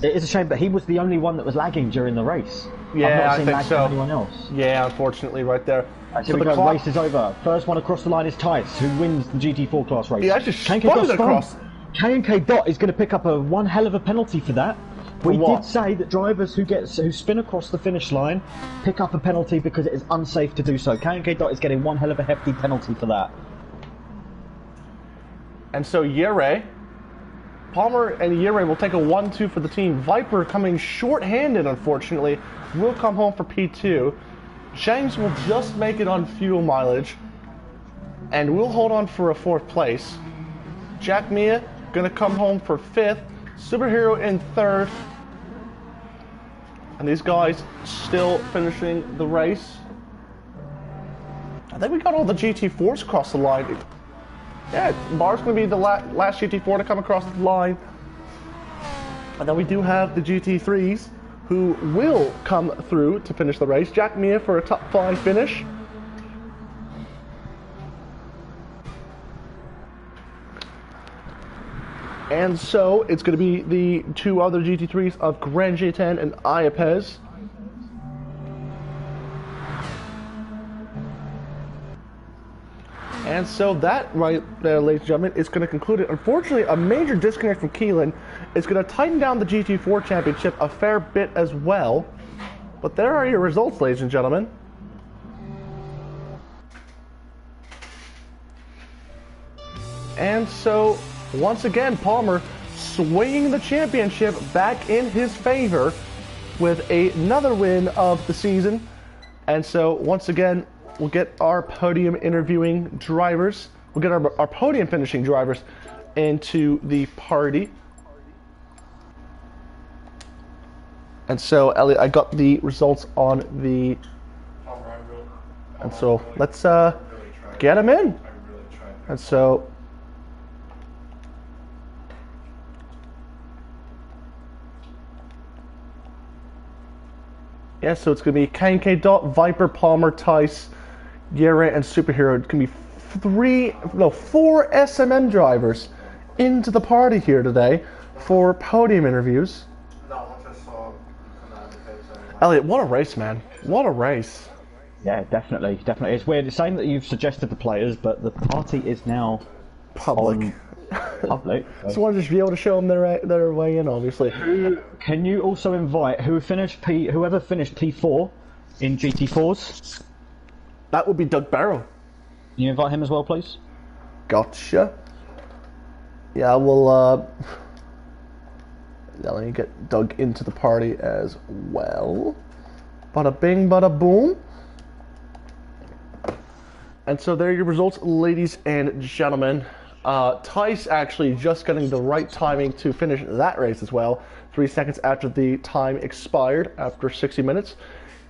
it is a shame, but he was the only one that was lagging during the race. Yeah, I've not seen I think lag so. from anyone else. Yeah, unfortunately, right there. So the race is over. First one across the line is Tice, who wins the GT4 class race. He actually spun it across. K&K Dot is going to pick up one hell of a penalty for that. We did say that drivers who spin across the finish line pick up a penalty because it is unsafe to do so. K&K Dot is getting one hell of a hefty penalty for that. And so Yere, Palmer and Yere will take a 1-2 for the team. Viper coming short-handed, unfortunately, will come home for P2. Shangs will just make it on fuel mileage, and we'll hold on for a 4th place. Jack Mia gonna come home for 5th. Superhero in 3rd. And these guys still finishing the race. I think we got all the GT4s across the line. Yeah, Bar's going to be the last GT4 to come across the line. And then we do have the GT3s who will come through to finish the race. Jack Mia for a top 5 finish. And so it's going to be the 2 other GT3s of Grand J10 and Iapez. And so that right there, ladies and gentlemen, is going to conclude it. Unfortunately, a major disconnect from Keelan is going to tighten down the GT4 championship a fair bit as well. But there are your results, ladies and gentlemen. And so, once again, Palmer swinging the championship back in his favor with another win of the season. And so, once again, we'll get our podium interviewing drivers. We'll get our podium finishing drivers into the party. And so, Elliot, I got the results on the... And so, let's get them in. And so... Yeah, so it's going to be K&K Dot, Viper, Palmer, Tice, Yere, and Superhero. It's going to be 4 SMM drivers into the party here today for podium interviews. Elliot, what a race, man. What a race. Yeah, definitely. It's weird. It's saying that you've suggested the players, but the party is now public. Public. So I want to just be able to show them their way in, obviously. Can you also invite whoever finished P4 in GT4s? That would be Doug Barrow. Can you invite him as well, please? Gotcha. Yeah, we'll let me get Doug into the party as well. Bada bing, bada boom. And so there are your results, ladies and gentlemen. Tice actually just getting the right timing to finish that race as well. 3 seconds after the time expired after 60 minutes.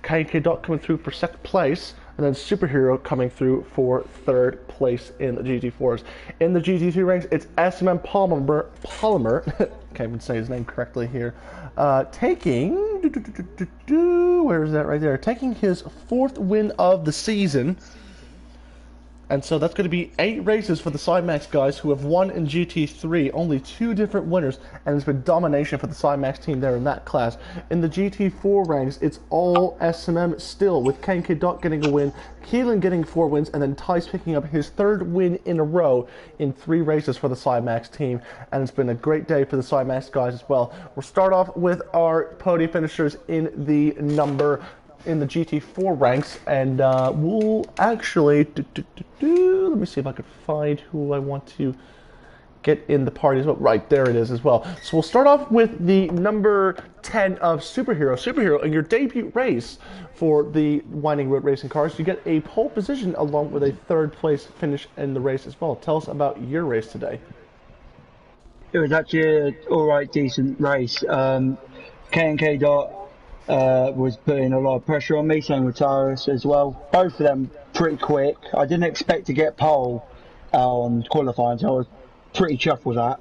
K&K Dot coming through for 2nd place. And then Superhero coming through for 3rd place in the GT4s. In the GT3 ranks, it's SLM Polymer can't even say his name correctly here. Taking, where is that right there? Taking his 4th win of the season. And so that's going to be 8 races for the Cymax guys who have won in GT3. Only 2 different winners, and it's been domination for the Cymax team there in that class. In the GT4 ranks, it's all SMM still, with K&K Dot getting a win, Keelan getting 4 wins, and then Tice picking up his 3rd win in a row in 3 races for the Cymax team. And it's been a great day for the Cymax guys as well. We'll start off with our podium finishers in the GT4 ranks, and we'll actually let me see if I could find who I want to get in the party as well. Right, there it is as well. So we'll start off with the number 10 of Superhero. Superhero, in your debut race for the Winding Road Racing Cars, you get a pole position along with a 3rd place finish in the race as well. Tell us about your race today. It was actually an alright, decent race. K&K Dot was putting a lot of pressure on me, same with Tyrus as well. Both of them pretty quick. I didn't expect to get pole on qualifying, so I was pretty chuffed with that.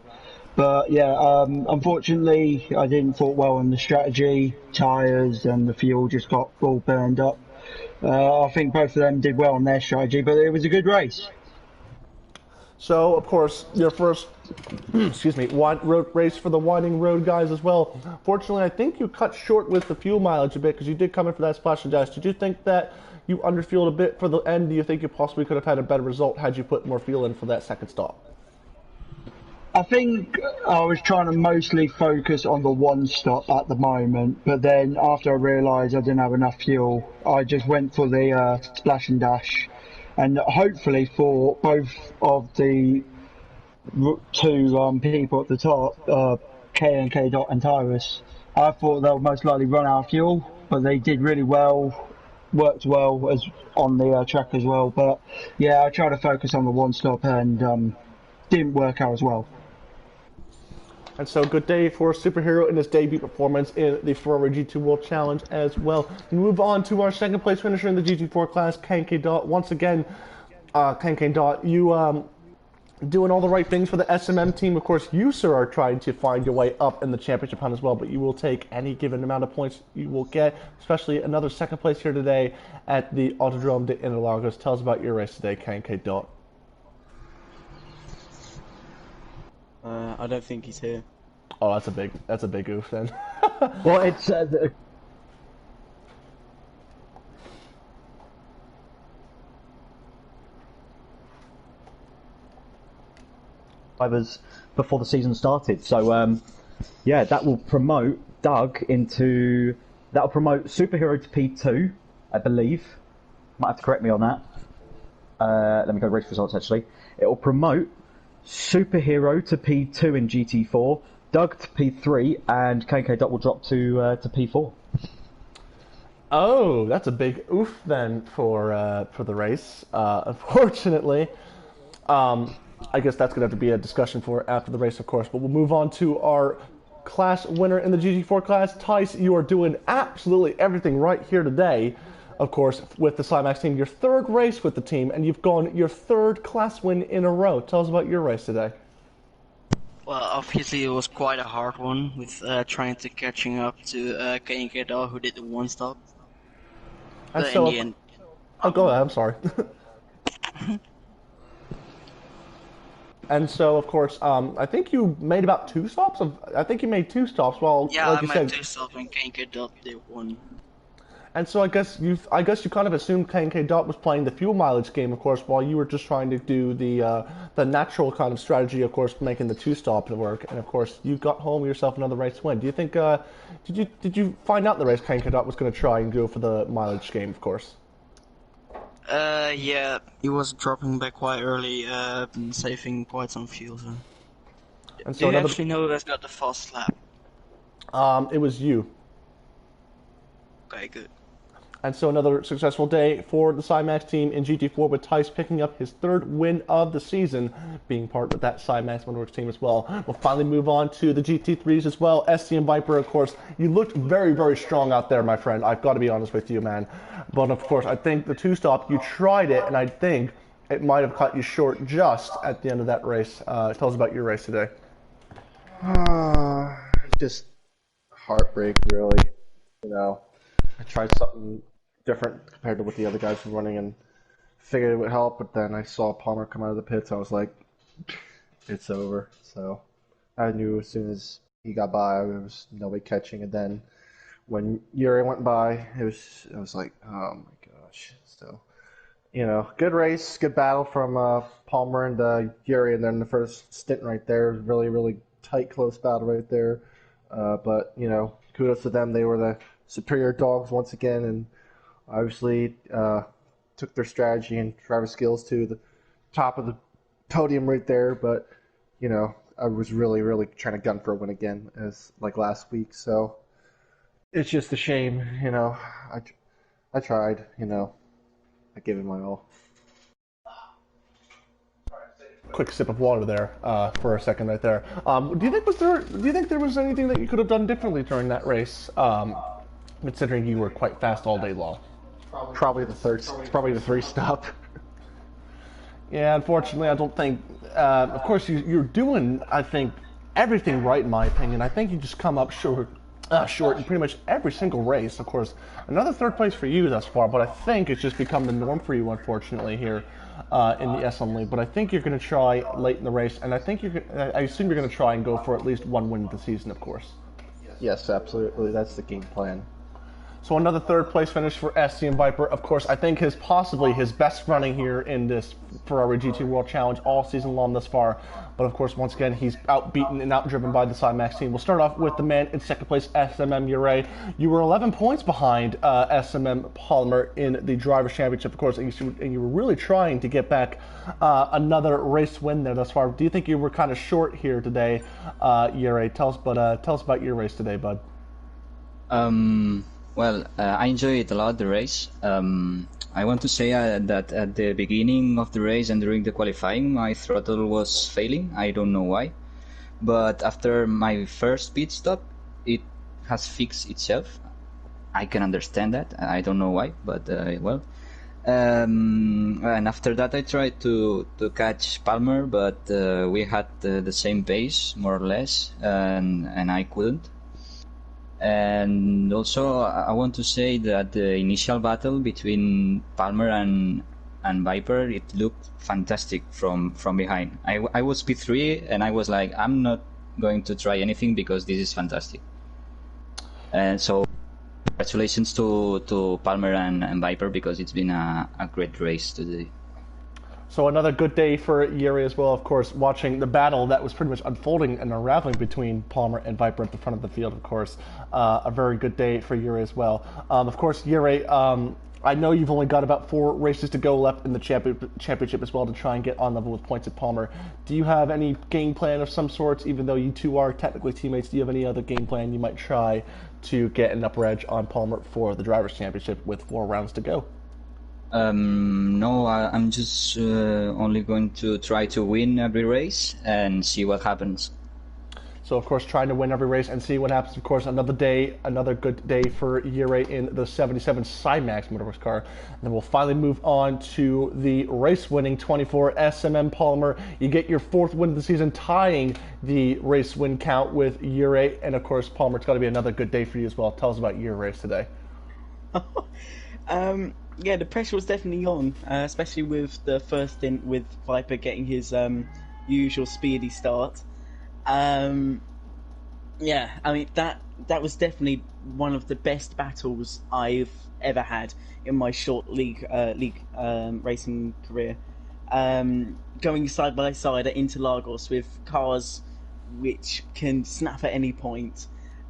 But yeah, unfortunately, I didn't thought well on the strategy. Tyres and the fuel just got all burned up. I think both of them did well on their strategy, but it was a good race. So, of course, your first, excuse me, road race for the Winding Road guys as well. Fortunately, I think you cut short with the fuel mileage a bit because you did come in for that splash and dash. Did you think that you underfueled a bit for the end? Do you think you possibly could have had a better result had you put more fuel in for that second stop? I think I was trying to mostly focus on the one stop at the moment, but then after I realised I didn't have enough fuel, I just went for the splash and dash. And hopefully for both of the two people at the top, K Dot and Tyrus, I thought they'll most likely run out of fuel, but they did really well, worked well as on the track as well. But yeah, I tried to focus on the one stop and didn't work out as well. And so, good day for Superhero in his debut performance in the Ferrari GT World Challenge as well. We move on to our second place finisher in the GT4 class, K Dot. Once again, K Dot, you doing all the right things for the SLM team. Of course, you, sir, are trying to find your way up in the championship hunt as well, but you will take any given amount of points you will get, especially another second place here today at the Autodrome de Interlagos. Tell us about your race today, K Dot. I don't think he's here. Oh, that's a big oof then. Well, it's drivers before the season started. So yeah, that will promote Doug into that'll promote Superhero to P2, I believe. Might have to correct me on that. Let me go race results actually. It will promote Superhero to P2 in GT4, Doug to P3, and KK Dot will drop to P4. Oh, that's a big oof then for the race. Unfortunately, I guess that's going to have to be a discussion for after the race, of course. But we'll move on to our class winner in the GT4 class. Tice, you are doing absolutely everything right here today, of course, with the Cymax team. Your third race with the team, and you've gone your third class win in a row. Tell us about your race today. Well, obviously it was quite a hard one with trying to catching up to K Dot, who did the one stop. And But so, in the end, oh, go ahead. I'm sorry. And so, of course, I think you made about two stops. I think you made two stops. While, yeah, like I you made said, two stops and K Dot did one. and so I guess you kind of assumed K Dot was playing the fuel mileage game, of course, while you were just trying to do the natural kind of strategy, of course, making the two stop work. And of course, you got home yourself another race win. Do you think? Did you find out the race K Dot was going to try and go for the mileage game, of course? Yeah, he was dropping back quite early, and saving quite some fuel. So. And Do so you actually know who has got the fast lap? it was you. Okay, good. And so another successful day for the Cymax team in GT4 with Tice picking up his third win of the season, being part of that Cymax Motorworks team as well. We'll finally move on to the GT3s as well. SC and Viper, of course, you looked very, very strong out there, my friend. I've got to be honest with you, man. But of course, I think the two-stop, you tried it, and I think it might have cut you short just at the end of that race. Tell us about your race today. Just heartbreak, really. You know, I tried something different compared to what the other guys were running and figured it would help, but then I saw Palmer come out of the pits. I was like, it's over. So I knew as soon as he got by, there was nobody catching. And then when Yuri went by, it was like, oh my gosh. So, you know, good race, good battle from Palmer and Yuri. And then the first stint right there was really, really tight, close battle right there. But, you know, kudos to them. They were the superior dogs once again, and obviously took their strategy and driver skills to the top of the podium right there. But, you know, I was really, really trying to gun for a win again as like last week. So it's just a shame, you know. I tried, you know. I gave it my all. Quick sip of water there for a second right there. Do you think there was anything that you could have done differently during that race, considering you were quite fast all day long? Probably the three stop. Yeah, unfortunately, I don't think. Of course, you're doing, I think, everything right in my opinion. I think you just come up short in pretty much every single race. Of course, another third place for you thus far, but I think it's just become the norm for you, unfortunately, here in the SLM League. But I think you're going to try late in the race, and I assume you're going to try and go for at least one win of the season, of course. Yes, absolutely. That's the game plan. So another third place finish for SCM Viper. Of course, I think possibly his best running here in this Ferrari GT World Challenge all season long thus far. But of course, once again, he's outbeaten and outdriven by the Cymax team. We'll start off with the man in second place, SMM Ure. You were 11 points behind SMM Polymer in the Drivers' Championship, of course, and you were really trying to get back another race win there thus far. Do you think you were kind of short here today, Ure? Tell us about your race today, bud. Well, I enjoyed a lot the race. I want to say that at the beginning of the race and during the qualifying, my throttle was failing. I don't know why. But after my first pit stop, it has fixed itself. I can understand that. I don't know why, but well. And after that, I tried to catch Palmer, but we had the same pace, more or less, and I couldn't. And also, I want to say that the initial battle between Palmer and Viper, it looked fantastic from behind. I was P3 and I was like, I'm not going to try anything because this is fantastic. And so, congratulations to Palmer and Viper because it's been a great race today. So another good day for Yuri as well, of course, watching the battle that was pretty much unfolding and unraveling between Palmer and Viper at the front of the field, of course. A very good day for Yuri as well. Of course, Yuri, I know you've only got about 4 races to go left in the championship as well to try and get on level with points at Palmer. Do you have any game plan of some sorts, even though you two are technically teammates? Do you have any other game plan you might try to get an upper edge on Palmer for the Drivers' Championship with 4 rounds to go? No, I'm just only going to try to win every race and see what happens. So, of course, trying to win every race and see what happens. Of course, another good day for Yuri in the 77 Cymax Motorworks car. And then we'll finally move on to the race-winning 24 SMM Polymer. You get your 4th win of the season, tying the race win count with Yuri. And, of course, Polymer, it's got to be another good day for you as well. Tell us about your race today. Yeah, the pressure was definitely on, especially with the first stint with Viper getting his usual speedy start. Yeah, I mean that was definitely one of the best battles I've ever had in my short league racing career. Going side by side at Interlagos with cars which can snap at any point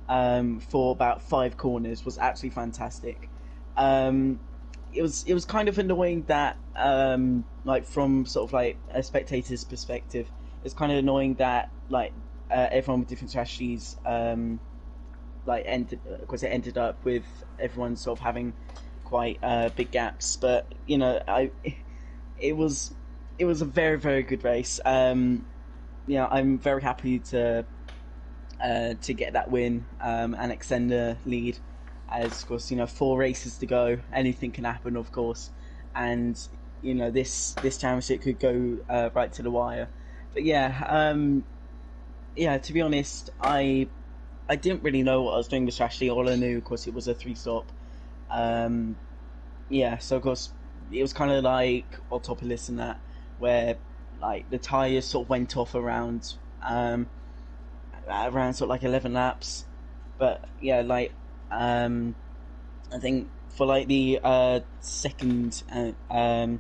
for about 5 corners was absolutely fantastic. It was kind of annoying that like from sort of like a spectator's perspective, it's kind of annoying that like everyone with different strategies like ended up with everyone sort of having quite big gaps. But you know, it was a very, very good race. You know, I'm very happy to get that win and extend the lead. As of course, you know, 4 races to go. Anything can happen, of course, and you know this championship could go right to the wire. But yeah, yeah. To be honest, I didn't really know what I was doing with strategy. All I knew, of course, it was a 3-stop. Yeah, so of course it was kind of like Autopolis and that, where like the tires sort of went off around sort of like 11 laps. But yeah, like. I think for like the second and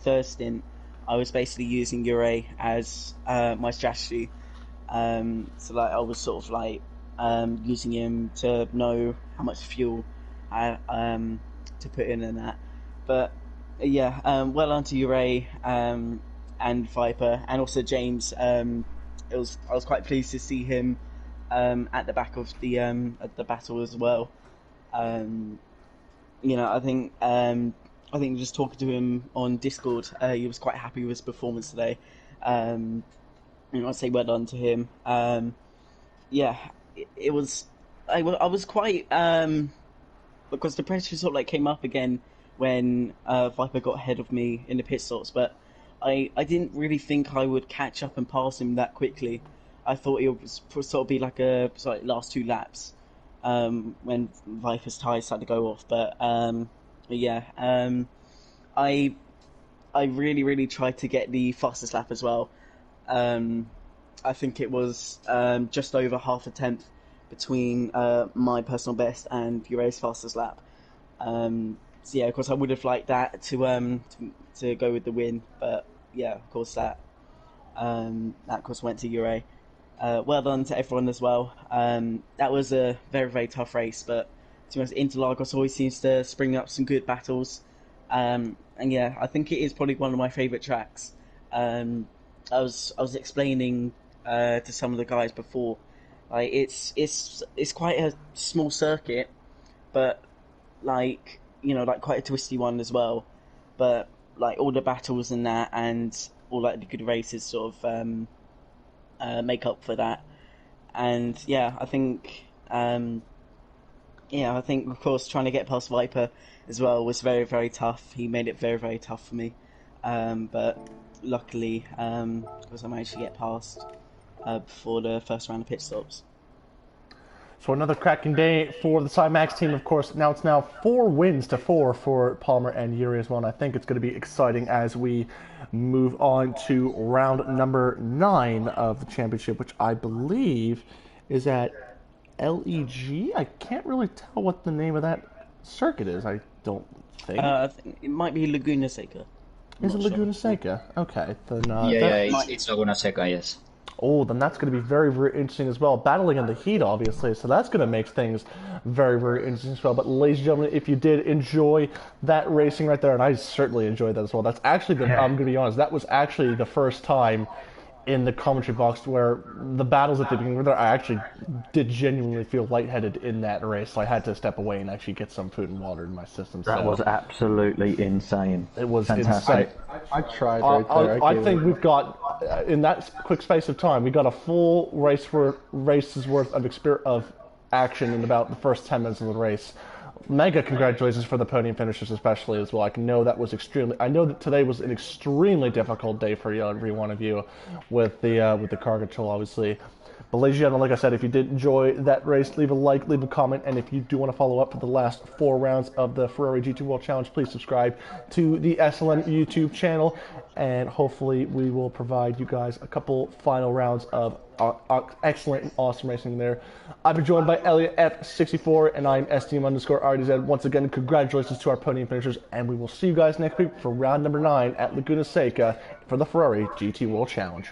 third stint, I was basically using Ure as my strategy. So like I was sort of like using him to know how much fuel to put in and that. But yeah, well onto Ure and Viper and also James. I was quite pleased to see him at the back of the battle as well. You know, I think just talking to him on Discord, he was quite happy with his performance today. You know, I'd say well done to him. Yeah, it was. I was quite because the pressure sort of like came up again when Viper got ahead of me in the pit stops, but I didn't really think I would catch up and pass him that quickly. I thought it was sort of be like a last 2 laps when Viper's tyres started to go off. But yeah, I really tried to get the fastest lap as well. I think it was just over half a tenth between my personal best and Ure's fastest lap. So yeah, of course I would have liked that to go with the win, but yeah, of course that of course went to Ure. Well done to everyone as well. That was a very tough race, but to be honest, Interlagos always seems to spring up some good battles. And yeah, I think it is probably one of my favourite tracks. I was explaining to some of the guys before, like it's quite a small circuit, but like like quite a twisty one as well. But like all the battles and that, and all like the good races sort of make up for that. And yeah, I think of course trying to get past Viper as well was very tough. He made it very tough for me, but luckily because I managed to get past before the first round of pit stops. So another cracking day for the Cymax team, of course. Now it's 4 wins to 4 for Palmer and Yuri as well, and I think it's going to be exciting as we move on to round number 9 of the championship, which I believe is at LEG. I can't really tell what the name of that circuit is, I don't think. I think it might be Laguna Seca. Is it Laguna Seca? Okay. Then, it's Laguna Seca, yes. Oh, then that's going to be very interesting as well. Battling in the heat, obviously, so that's going to make things very interesting as well. But ladies and gentlemen, if you did enjoy that racing right there, and I certainly enjoyed that as well, that's actually, I'm going to be honest, that was actually the first time in the commentary box where the battles at the beginning, where I actually did genuinely feel lightheaded in that race. So I had to step away and actually get some food and water in my system. That was absolutely insane. It was fantastic. Insane. I tried right there. I think we've got, in that quick space of time, we got a full race's worth of action in about the first 10 minutes of the race. Mega congratulations for the podium finishers, especially as well. I know that today was an extremely difficult day for every one of you with the car control, obviously. But ladies and gentlemen, like I said, if you did enjoy that race, leave a like, leave a comment, and if you do want to follow up for the last 4 rounds of the Ferrari GT World Challenge, please subscribe to the SLM YouTube channel, and hopefully we will provide you guys a couple final rounds of excellent and awesome racing there. I've been joined by Elliot F64, and I'm STM_RDZ. Once again, congratulations to our podium finishers, and we will see you guys next week for round number 9 at Laguna Seca for the Ferrari GT World Challenge.